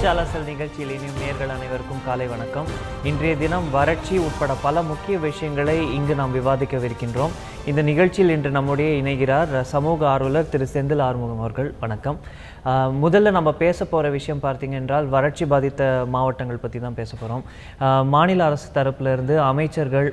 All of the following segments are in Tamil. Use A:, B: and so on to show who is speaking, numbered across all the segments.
A: வறட்சி அலசல் நிகழ்ச்சியில் இனியும் நேர்கள் அனைவருக்கும் காலை வணக்கம். இன்றைய தினம் வறட்சி உட்பட பல முக்கிய விஷயங்களை இங்கு நாம் விவாதிக்கவிருக்கின்றோம். இந்த நிகழ்ச்சியில் இன்று நம்முடைய இணைகிறார் சமூக ஆர்வலர் திரு செந்தில் ஆறுமுகம் அவர்கள். வணக்கம். முதல்ல நம்ம பேச போகிற விஷயம் பார்த்தீங்க என்றால் வறட்சி பாதித்த மாவட்டங்கள் பற்றி தான் பேச போகிறோம். மாநில அரசு தரப்பிலிருந்து அமைச்சர்கள்,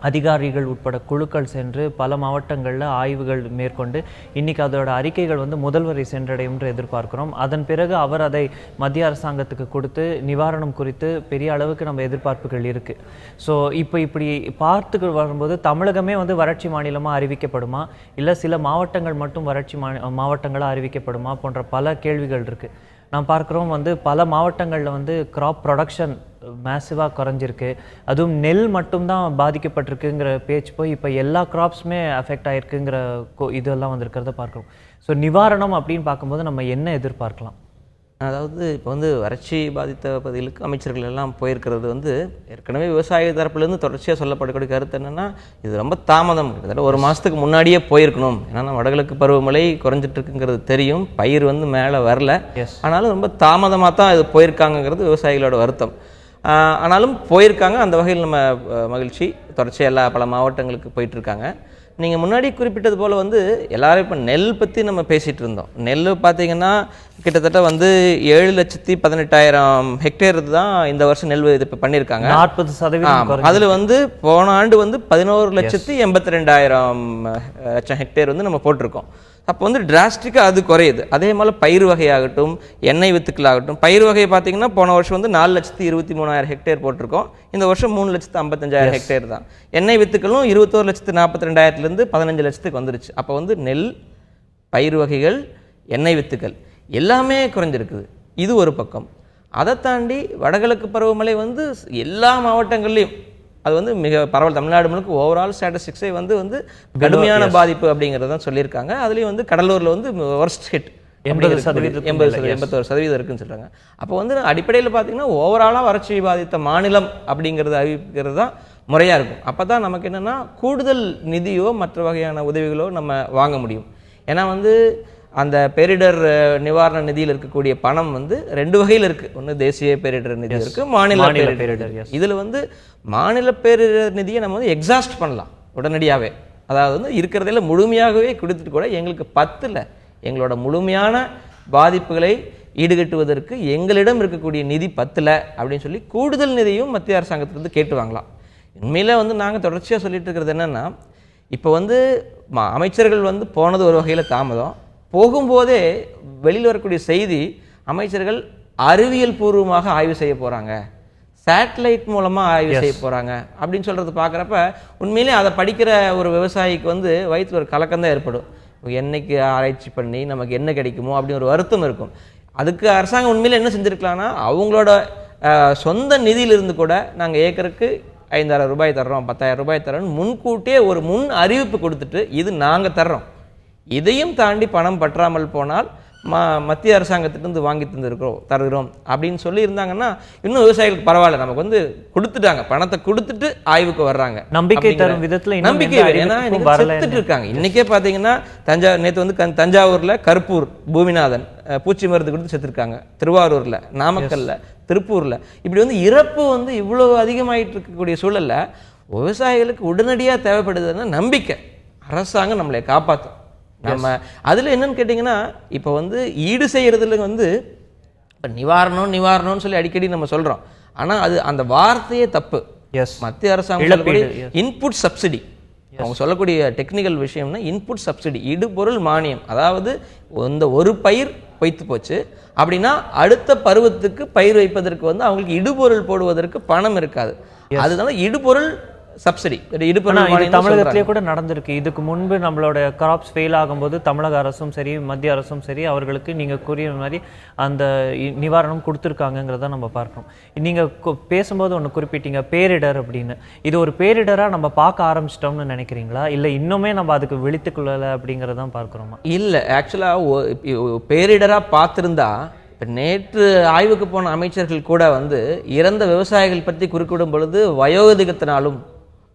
A: அதிகாரிகள் உட்பட குழுக்கள் சென்று பல மாவட்டங்களில் ஆய்வுகள் மேற்கொண்டு இன்றைக்கி அதோட அறிக்கைகள் முதல்வரை சென்றடையும் என்று எதிர்பார்க்கிறோம். அதன் பிறகு அவர் அதை மத்திய அரசாங்கத்துக்கு கொடுத்து நிவாரணம் குறித்து பெரிய அளவுக்கு நம்ம எதிர்பார்ப்புகள் இருக்குது. ஸோ இப்படி பார்த்துக்கு வரும்போது தமிழகமே வறட்சி மாநிலமாக அறிவிக்கப்படுமா, இல்லை சில மாவட்டங்கள் மட்டும் வறட்சி மாவட்டங்களாக அறிவிக்கப்படுமா போன்ற பல கேள்விகள் இருக்குது. நான் பார்க்குறோம் பல மாவட்டங்களில் கிராப் ப்ரொடக்ஷன் மேசிவாக குறைஞ்சிருக்கு. அதுவும் நெல் மட்டும்தான் பாதிக்கப்பட்டிருக்குங்கிற பேச்சு போய் இப்போ எல்லா கிராப்ஸுமே அஃபெக்ட் ஆகிருக்குங்கிற இதெல்லாம் இருக்கிறத பார்க்குறோம். ஸோ நிவாரணம் அப்படின்னு பார்க்கும்போது நம்ம என்ன எதிர்பார்க்கலாம்?
B: அதாவது இப்போ வறட்சி பாதித்த பகுதிகளுக்கு அமைச்சர்கள் எல்லாம் போயிருக்கிறது ஏற்கனவே விவசாய தரப்புலேருந்து தொடர்ச்சியாக சொல்லப்படக்கூடிய கருத்து என்னென்னா, இது ரொம்ப தாமதம். கிட்டத்தட்ட ஒரு மாதத்துக்கு முன்னாடியே போயிருக்கணும். ஏன்னா வடகிழக்கு பருவமழை குறைஞ்சிட்டு இருக்குங்கிறது தெரியும், பயிர் மேலே வரல. ஆனாலும் ரொம்ப தாமதமாக தான் இது போயிருக்காங்கிறது விவசாயிகளோட வருத்தம். ஆனாலும் போயிருக்காங்க. அந்த வகையில் நம்ம மகிழ்ச்சி. தொடர்ச்சியாக எல்லா பல மாவட்டங்களுக்கு போயிட்டுருக்காங்க. நீங்கள் முன்னாடி குறிப்பிட்டது போல் எல்லாரும் இப்போ நெல் பற்றி நம்ம பேசிகிட்டு இருந்தோம். நெல் பார்த்தீங்கன்னா கிட்டத்தட்ட 7,18,000 ஹெக்டேர் தான் இந்த வருஷம் நெல் இது இப்போ பண்ணியிருக்காங்க.
A: 40%.
B: அதில் போன ஆண்டு 11,82,000 ஹெக்டேர் நம்ம போட்டிருக்கோம். அப்போ டிராஸ்டிக்காக அது குறையுது. அதே மாதிரி பயிர் வகையாகட்டும், எண்ணெய் வித்துக்களாகட்டும், பயிர் வகையை பார்த்தீங்கன்னா போன வருஷம் 4,23,000 ஹெக்டேர் போட்டிருக்கோம். இந்த வருஷம் 3,55,000 ஹெக்டேர் தான். எண்ணெய் வித்துக்களும் 21,42,000 15 லட்சத்துக்கு வந்துருச்சு. அப்போ நெல், பயிர் வகைகள், எண்ணெய் வித்துக்கள் எல்லாமே குறைஞ்சிருக்குது. இது ஒரு பக்கம். அதை தாண்டி வடகிழக்கு பருவமழை எல்லா மாவட்டங்கள்லையும் அது மிக பரவல். தமிழ்நாடு முழுக்க ஓவரால் ஸ்டாட்டிஸ்டிக்ஸே கடுமையான பாதிப்பு அப்படிங்கிறதான் சொல்லியிருக்காங்க. அதுலேயும் கடலூரில் வொர்ஸ்ட் ஹிட் 81% இருக்குன்னு சொல்கிறாங்க. அப்போ அடிப்படையில் பார்த்தீங்கன்னா ஓவராலாக வறட்சி பாதித்த மாநிலம் அப்படிங்கிறது அறிவிக்கிறது தான் முறையாக இருக்கும். அப்போ தான் நமக்கு என்னென்னா கூடுதல் நிதியோ மற்ற வகையான உதவிகளோ நம்ம வாங்க முடியும். ஏன்னா அந்த பேரிடர் நிவாரண நிதியில் இருக்கக்கூடிய பணம் 2 வகையில் இருக்குது. ஒன்று தேசிய பேரிடர் நிதி இருக்குது, மாநில பேரிடர். இதில் மாநில பேரிடர் நிதியை நம்ம எக்ஸாஸ்ட் பண்ணலாம் உடனடியாகவே. அதாவது இருக்கிறதில் முழுமையாகவே கொடுத்துட்டு கூட எங்களுக்கு 10 எங்களோட முழுமையான பாதிப்புகளை ஈடுகட்டுவதற்கு எங்களிடம் இருக்கக்கூடிய நிதி 10 அப்படின்னு சொல்லி கூடுதல் நிதியும் மத்திய அரசாங்கத்திலிருந்து கேட்டு வாங்கலாம். உண்மையில் நாங்கள் தொடர்ச்சியாக சொல்லிட்டு இருக்கிறது என்னென்னா, இப்போ அமைச்சர்கள் போனது ஒரு வகையில் தாமதம். போகும்போதே வெளியில் வரக்கூடிய செய்தி, அமைச்சர்கள் அறிவியல் பூர்வமாக ஆய்வு செய்ய போகிறாங்க, சேட்டலைட் மூலமாக ஆய்வு செய்ய போகிறாங்க அப்படின்னு சொல்கிறது பார்க்குறப்ப உண்மையிலே அதை படிக்கிற ஒரு விவசாயிக்கு வயிற்றில் ஒரு கலக்கம் தான் ஏற்படும். என்னைக்கு ஆராய்ச்சி பண்ணி நமக்கு என்ன கிடைக்குமோ அப்படின்னு ஒரு வருத்தம் இருக்கும். அதுக்கு அரசாங்கம் உண்மையிலே என்ன செஞ்சுருக்கலாம்னா, அவங்களோட சொந்த நிதியிலிருந்து கூட நாங்கள் ஏக்கருக்கு 5,000 ரூபாய் தர்றோம், 10,000 ரூபாய் தர்றோம்னு முன்கூட்டியே ஒரு முன் அறிவிப்பு கொடுத்துட்டு இது நாங்கள் தர்றோம், இதையும் தாண்டி பணம் பற்றாமல் போனால் மத்திய அரசாங்கத்திலிருந்து வாங்கி தருகிறோம் அப்படின்னு சொல்லி இருந்தாங்கன்னா இன்னும் விவசாயிகளுக்கு பரவாயில்ல. நமக்கு கொடுத்துட்டாங்க, பணத்தை கொடுத்துட்டு ஆய்வுக்கு வர்றாங்க, நம்பிக்கை தரும் விதத்துல நம்பிக்கை. ஏன்னா செத்துட்டு இருக்காங்க. இன்னைக்கே பாத்தீங்கன்னா நேற்று தஞ்சாவூர்ல கருப்பூர் பூமிநாதன் பூச்சி மருந்து கொடுத்து செத்துருக்காங்க. திருவாரூர்ல, நாமக்கல்ல, திருப்பூர்ல இப்படி இறப்பு இவ்வளவு அதிகமாயிட்டு இருக்கக்கூடிய சூழல்ல விவசாயிகளுக்கு உடனடியாக தேவைப்படுதுன்னா நம்பிக்கை. அரசாங்கம் நம்மளை காப்பாற்றும். நம்ம அதில் என்னன்னு கேட்டிங்கன்னா, இப்போ ஈடு செய்கிறதுல இப்போ நிவாரணம்னு சொல்லி அடிக்கடி நம்ம சொல்கிறோம். ஆனால் அது அந்த வார்த்தையே தப்பு. மத்திய அரசாங்கம் இன்புட் சப்சிடி, அவங்க சொல்லக்கூடிய டெக்னிக்கல் விஷயம்னா இன்புட் சப்சிடி, இடுபொருள் மானியம். அதாவது இந்த ஒரு பயிர் பொய்த்து போச்சு அப்படின்னா அடுத்த பருவத்துக்கு பயிர் வைப்பதற்கு அவங்களுக்கு இடுபொருள் போடுவதற்கு பணம் இருக்காது. அதனால இடுபொருள் சப்சிடி,
A: தமிழகத்திலே கூட நடந்திருக்கு. இதுக்கு முன்பு நம்மளோட கிராப்ஸ் ஃபெயில் ஆகும்போது தமிழக அரசும் சரி மத்திய அரசும் சரி அவர்களுக்கு நீங்க கூறிய மாதிரி அந்த நிவாரணம் கொடுத்துருக்காங்கிறத நம்ம பார்க்கணும். நீங்க பேசும்போது ஒன்று குறிப்பிட்டீங்க பேரிடர் அப்படின்னு. இது ஒரு பேரிடரா நம்ம பார்க்க ஆரம்பிச்சிட்டோம்னு நினைக்கிறீங்களா, இல்லை இன்னுமே நம்ம அதுக்கு விழித்துக்கொள்ளலை அப்படிங்கிறதான் பார்க்குறோமா?
B: இல்லை, ஆக்சுவலாக பேரிடரா பார்த்துருந்தா நேற்று ஆய்வுக்கு போன அமைச்சர்கள் கூட இறந்த விவசாயிகள் பற்றி குறிப்பிடும் பொழுது வயோதிகத்தினாலும்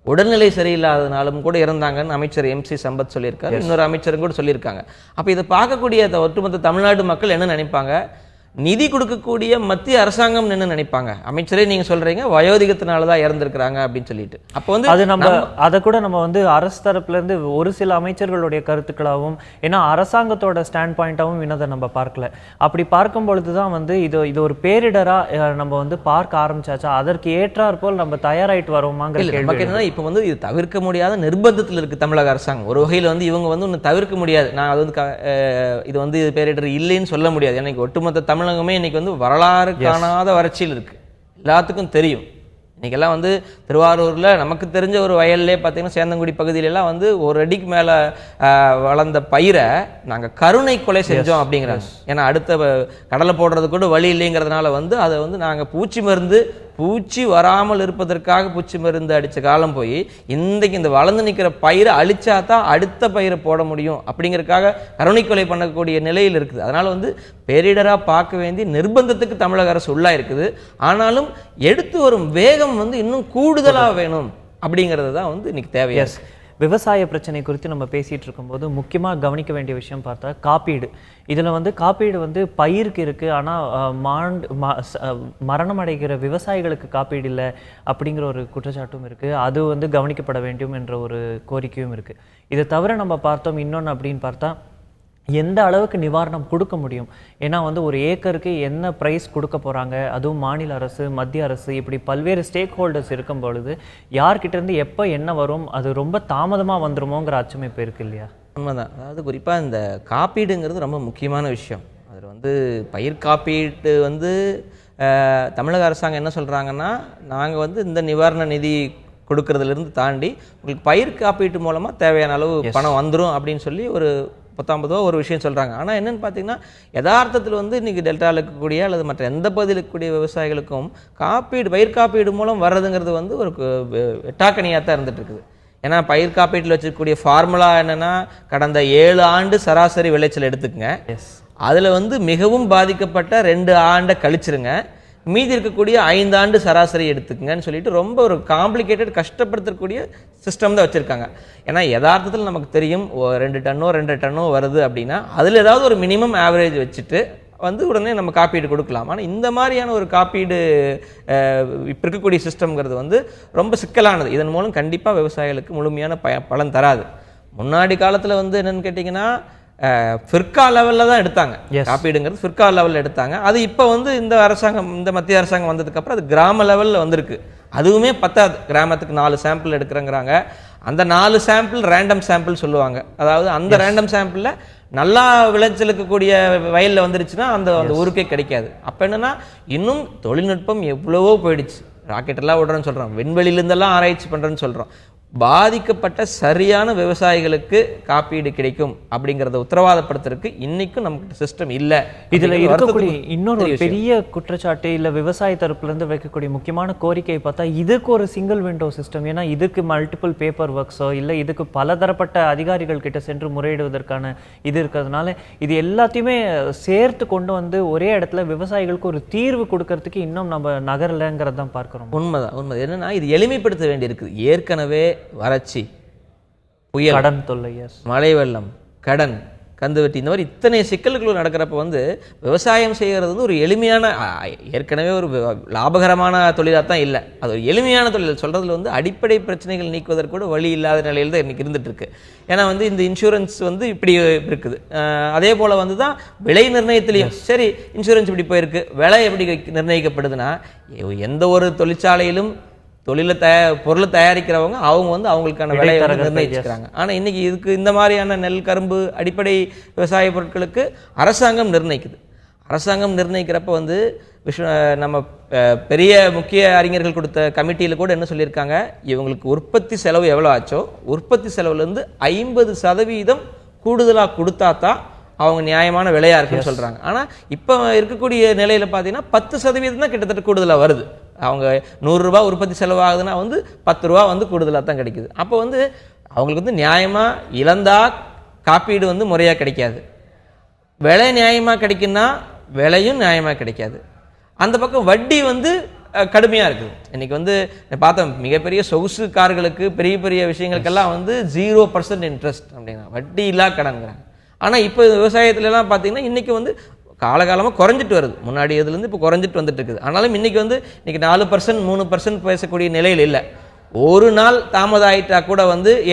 B: உடல்நிலை சரியில்லாதனாலும் கூட இறந்தாங்கன்னு அமைச்சர் MC சம்பத் சொல்லியிருக்காரு. இன்னொரு அமைச்சரும் கூட சொல்லியிருக்காங்க. அப்போ இதை பார்க்கக்கூடிய ஒட்டுமொத்த தமிழ்நாடு மக்கள் என்ன நினைப்பாங்க, நிதி கொடுக்கக்கூடிய மத்திய அரசாங்கம் என்ன நினைப்பாங்க? அமைச்சரே நீங்க சொல்றீங்க வயோதிகத்தினாலதான் இறந்திருக்கிறாங்க அப்படின்னு சொல்லிட்டு. அப்ப வந்து
A: அது நம்ம அதை கூட நம்ம வந்து அரசு தரப்புல இருந்து ஒரு சில அமைச்சர்களுடைய கருத்துக்களாகவும், ஏன்னா அரசாங்கத்தோட ஸ்டாண்ட் பாயிண்டாவும் இன்னதை நம்ம பார்க்கல. அப்படி பார்க்கும் பொழுதுதான் வந்து இது ஒரு பேரிடரா நம்ம வந்து பார்க்க ஆரம்பிச்சாச்சா, அதற்கு ஏற்றாற் போல் நம்ம தயாராயிட்டு வரோமாங்கிற கேள்வி.
B: நமக்கு என்னன்னா இப்ப வந்து இது தவிர்க்க முடியாத நிர்பந்தத்தில் இருக்கு தமிழக அரசாங்கம். ஒரு வகையில் வந்து இவங்க வந்து ஒன்று தவிர்க்க முடியாது. நான் அது வந்து இது வந்து பேரிடர் இல்லைன்னு சொல்ல முடியாது. எனக்கு ஒட்டுமொத்த தமிழகமே இன்னைக்கு வந்து வரலாறு காணாத வறட்சியில் இருக்கு, எல்லாத்துக்கும் தெரியும். இன்னைக்கெல்லாம் வந்து திருவாரூர்ல நமக்கு தெரிஞ்ச ஒரு வயல்லே பார்த்தீங்கன்னா சேந்தங்குடி பகுதியிலெல்லாம் வந்து ஒரு அடிக்கு மேல வளர்ந்த பயிரை நாங்கள் கருணை கொலை செஞ்சோம் அப்படிங்கிறாங்க. ஏன்னா அடுத்த கடலை போடுறது கூட வழி இல்லைங்கிறதுனால வந்து அதை வந்து நாங்கள் பூச்சி வராமல் இருப்பதற்காக பூச்சி மருந்து அடித்த காலம் போய் இன்றைக்கு இந்த வளர்ந்து நிற்கிற பயிரை அழிச்சா தான் அடுத்த பயிரை போட முடியும் அப்படிங்கிறதுக்காக கருணை கொலை பண்ணக்கூடிய நிலையில் இருக்குது. அதனால் வந்து பேரிடராக பார்க்க வேண்டிய நிர்பந்தத்துக்கு தமிழக அரசு உள்ளா இருக்குது. ஆனாலும் எடுத்து வரும் வேகம் வந்து இன்னும் கூடுதலாக வேணும் அப்படிங்கிறது தான் வந்து இன்னைக்கு தேவையா.
A: விவசாய பிரச்சனை குறித்து நம்ம பேசிட்டு இருக்கும்போது முக்கியமாக கவனிக்க வேண்டிய விஷயம் பார்த்தா காப்பீடு. இதில் வந்து காப்பீடு வந்து பயிருக்கு இருக்குது, ஆனால் மரணம் அடைகிற விவசாயிகளுக்கு காப்பீடு இல்லை அப்படிங்கிற ஒரு குற்றச்சாட்டும் இருக்குது. அது வந்து கவனிக்கப்பட வேண்டும் என்ற ஒரு கோரிக்கையும் இருக்குது. இதை தவிர நம்ம பார்த்தோம் இன்னொன்று அப்படின்னு பார்த்தா எந்த அளவுக்கு நிவாரணம் கொடுக்க முடியும். ஏன்னா வந்து ஒரு ஏக்கருக்கு என்ன ப்ரைஸ் கொடுக்க போகிறாங்க, அதுவும் மாநில அரசு மத்திய அரசு இப்படி பல்வேறு ஸ்டேக் ஹோல்டர்ஸ் இருக்கும் பொழுது யார்கிட்டேருந்து எப்போ என்ன வரும், அது ரொம்ப தாமதமாக வந்துருமோங்கிற அச்சம் இப்போ இருக்கு இல்லையா?
B: உண்மைதான். அதாவது குறிப்பாக இந்த காப்பீடுங்கிறது ரொம்ப முக்கியமான விஷயம். அதில் வந்து பயிர் காப்பீட்டு வந்து தமிழக அரசாங்கம் என்ன சொல்கிறாங்கன்னா, நாங்கள் வந்து இந்த நிவாரண நிதி கொடுக்கறதுலேருந்து தாண்டி உங்களுக்கு பயிர் காப்பீட்டு மூலமாக தேவையான அளவு பணம் வந்துடும் அப்படின்னு சொல்லி ஒரு 19 ஒரு விஷயம் சொல்கிறாங்க. ஆனால் என்னென்னு பார்த்தீங்கன்னா யதார்த்தத்தில் வந்து இன்றைக்கி டெல்டாவில் இருக்கக்கூடிய அல்லது மற்ற எந்த பகுதியில் இருக்கக்கூடிய விவசாயிகளுக்கும் பயிர் காப்பீடு மூலம் வர்றதுங்கிறது வந்து ஒரு எட்டாக்கணியாக தான் இருந்துட்டு இருக்குது. ஏன்னா பயிர் காப்பீட்டில் வச்சுருக்கக்கூடிய ஃபார்முலா என்னென்னா கடந்த 7 ஆண்டு சராசரி விளைச்சல் எடுத்துக்கங்க, அதில் வந்து மிகவும் பாதிக்கப்பட்ட 2 ஆண்டை கழிச்சிருங்க, மீதி இருக்கக்கூடிய 5 ஆண்டு சராசரி எடுத்துக்கங்கன்னு சொல்லிட்டு ரொம்ப ஒரு காம்ப்ளிகேட்டட் கஷ்டப்படுத்தக்கூடிய சிஸ்டம் தான் வச்சுருக்காங்க. ஏன்னா யதார்த்தத்தில் நமக்கு தெரியும் 2 டன்னோ 2 டன்னோ வருது அப்படின்னா அதில் ஏதாவது ஒரு மினிமம் ஆவரேஜ் வச்சுட்டு வந்து உடனே நம்ம காப்பீடு கொடுக்கலாம். ஆனால் இந்த மாதிரியான ஒரு காப்பீடு இப்போ இருக்கக்கூடிய சிஸ்டம்ங்கிறது வந்து ரொம்ப சிக்கலானது. இதன் மூலம் கண்டிப்பாக விவசாயிகளுக்கு முழுமையான பலன் தராது. முன்னாடி காலத்தில் வந்து என்னென்னு கேட்டிங்கன்னா ஃபிர்கா லெவலில் தான் எடுத்தாங்க காப்பீடுங்கிறது, ஃபிர்கா லெவலில் எடுத்தாங்க. அது இப்போ வந்து இந்த மத்திய அரசாங்கம் வந்ததுக்கப்புறம் அது கிராம லெவலில் வந்திருக்கு. அதுவுமே பத்தாது, கிராமத்துக்கு 4 சாம்பிள் எடுக்கிறேங்கிறாங்க. அந்த 4 சாம்பிள் ரேண்டம் சாம்பிள் சொல்லுவாங்க. அதாவது அந்த ரேண்டம் சாம்பிளில் நல்லா விளைச்சலுக்கு கூடிய வயலில் வந்துருச்சுன்னா அந்த ஊருக்கே கிடைக்காது. அப்போ என்னன்னா இன்னும் தொழில்நுட்பம் எவ்வளவோ போயிடுச்சு. ராக்கெட்டெல்லாம் விடுறேன்னு சொல்கிறோம், விண்வெளியிலேருந்தெல்லாம் ஆராய்ச்சி பண்ணுறேன்னு சொல்கிறோம். பாதிக்கப்பட்ட சரியான விவசாயிகளுக்கு காப்பீடு கிடைக்கும் அப்படிங்கறத உத்தரவாதப்படுத்துறதுக்கு இன்னைக்கும் நமக்கு சிஸ்டம் இல்ல.
A: இதுல இருக்கக்கூடிய இன்னொரு பெரிய குற்றச்சாட்டு இல்ல விவசாய தரப்புல இருந்து வைக்கக்கூடிய முக்கியமான கோரிக்கை பார்த்தா இதுக்கு ஒரு சிங்கிள் விண்டோ சிஸ்டம். ஏன்னா இதுக்கு மல்டிபிள் பேப்பர் ஒர்க்ஸோ இல்ல இதுக்கு பலதரப்பட்ட அதிகாரிகள் கிட்ட சென்று முறையிடுவதற்கான இது இருக்கிறதுனால இது எல்லாத்தையுமே சேர்த்து கொண்டு வந்து ஒரே இடத்துல விவசாயிகளுக்கு ஒரு தீர்வு கொடுக்கறதுக்கு இன்னும் நம்ம நகரலங்கிறத தான் பார்க்கிறோம்.
B: உண்மை என்னன்னா இது எளிமைப்படுத்த வேண்டி இருக்குது. ஏற்கனவே வறட்சி, புயல்,
A: கடன் தொல்லை,
B: மழை வெள்ளம், கடன், கந்துவட்டி, இந்த மாதிரி இத்தனை சிக்கல்கள் நடக்கிறப்ப வந்து விவசாயம் செய்கிறது வந்து ஒரு எளிமையான, ஏற்கனவே ஒரு லாபகரமான தொழிலாக தான் இல்லை, அது ஒரு எளிமையான தொழில். சொல்கிறதுல வந்து அடிப்படை பிரச்சனைகள் நீக்குவதற்கு கூட வழி இல்லாத நிலையில் தான் இன்றைக்கி இருந்துட்டு இருக்கு. ஏன்னா வந்து இந்த இன்சூரன்ஸ் வந்து இப்படி இருக்குது. அதே போல் வந்து தான் விலை நிர்ணயத்திலையும் சரி, இன்சூரன்ஸ் இப்படி போயிருக்கு, விலை எப்படி நிர்ணயிக்கப்படுதுன்னா எந்த ஒரு தொழிற்சாலையிலும் பொருளை தயாரிக்கிறவங்க அவங்க வந்து அவங்களுக்கான விலையை நிர்ணயிச்சுக்கிறாங்க. ஆனால் இன்னைக்கு இதுக்கு இந்த மாதிரியான நெல், கரும்பு, அடிப்படை விவசாய பொருட்களுக்கு அரசாங்கம் நிர்ணயிக்குது. அரசாங்கம் நிர்ணயிக்கிறப்ப வந்து நம்ம பெரிய முக்கிய அறிஞர்கள் கொடுத்த கமிட்டியில் கூட என்ன சொல்லியிருக்காங்க, இவங்களுக்கு உற்பத்தி செலவு எவ்வளோ ஆச்சோ உற்பத்தி செலவுலேருந்து 50% கூடுதலாக கொடுத்தா தான் அவங்க நியாயமான விலையா இருக்குன்னு சொல்றாங்க. ஆனா இப்ப இருக்கக்கூடிய நிலையில பாத்தீங்கன்னா 10% தான் கிட்டத்தட்ட கூடுதலா வருது. அவங்க 100 ரூபாய் உற்பத்தி செலவாகுதுன்னா வந்து 10 ரூபா வந்து கூடுதலா தான் கிடைக்குது. அப்போ வந்து அவங்களுக்கு வந்து நியாயமா இழந்தா காப்பீடு வந்து முறையா கிடைக்காது, விலை நியாயமா கிடைக்குன்னா விலையும் நியாயமா கிடைக்காது. அந்த பக்கம் வட்டி வந்து கடுமையா இருக்குது. இன்னைக்கு வந்து பார்த்தோம் மிகப்பெரிய சொகுசு கார்களுக்கு பெரிய பெரிய விஷயங்களுக்கெல்லாம் வந்து 0% இன்ட்ரெஸ்ட் அப்படின்னா வட்டி இல்லா கடன்கிறாங்க. ஆனால் இப்போ விவசாயத்துலலாம் பார்த்தீங்கன்னா இன்றைக்கி வந்து காலகாலமாக குறைஞ்சிட்டு வருது. முன்னாடி இதுலேருந்து இப்போ குறைஞ்சிட்டு வந்துட்டு இருக்குது. ஆனாலும் இன்றைக்கி 4% 3% பேசக்கூடிய நிலையில் இல்லை. ஒரு நாள் தாமதம் ஆகிட்டா கூட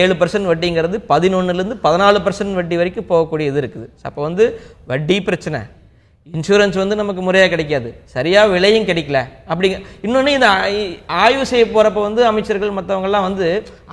B: 7% வட்டிங்கிறது 11% 14% வட்டி வரைக்கும் போகக்கூடிய இது இருக்குது. அப்போ வட்டி பிரச்சனை, இன்சூரன்ஸ் நமக்கு முறையாக கிடைக்காது, சரியாக விலையும் கிடைக்கல. அப்படிங்க இன்னொன்று இந்த ஆய்வு செய்ய போகிறப்ப அமைச்சர்கள் மற்றவங்கெல்லாம்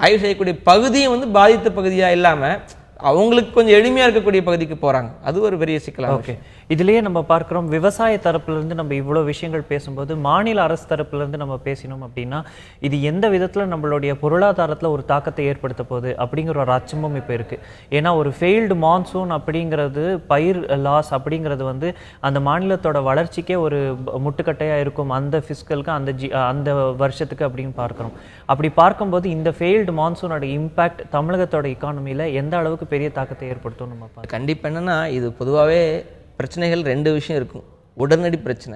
B: ஆய்வு செய்யக்கூடிய பகுதியும் பாதித்த பகுதியாக இல்லாமல் அவங்களுக்கு கொஞ்சம் எளிமையாக இருக்கக்கூடிய பகுதிக்கு போகிறாங்க. அது ஒரு பெரிய சிக்கலாக.
A: ஓகே, இதுலேயே நம்ம பார்க்குறோம் விவசாய தரப்புலேருந்து நம்ம இவ்வளோ விஷயங்கள் பேசும்போது மாநில அரசு தரப்புலேருந்து நம்ம பேசினோம் அப்படின்னா இது எந்த விதத்தில் நம்மளுடைய பொருளாதாரத்தில் ஒரு தாக்கத்தை ஏற்படுத்த போகுது அப்படிங்கிற ஒரு அச்சமும் இப்போ இருக்குது. ஏன்னா ஒரு ஃபெயில்டு மான்சூன் அப்படிங்கிறது, பயிர் லாஸ் அப்படிங்கிறது அந்த மாநிலத்தோட வளர்ச்சிக்கே ஒரு முட்டுக்கட்டையாக இருக்கும் அந்த ஃபிஸ்கலுக்கு, அந்த வருஷத்துக்கு அப்படின்னு பார்க்குறோம். அப்படி பார்க்கும்போது இந்த ஃபெயில்டு மான்சூனோட இம்பேக்ட் தமிழகத்தோட எக்கானமியில் எந்த அளவுக்கு பெரிய தாக்கத்தை ஏற்படுத்தும் நம்ம பார்க்கலாம்.
B: கண்டிப்பாக என்னென்னா இது பொதுவாகவே பிரச்சனைகள் 2 விஷயம் இருக்கும். உடனடி பிரச்சனை,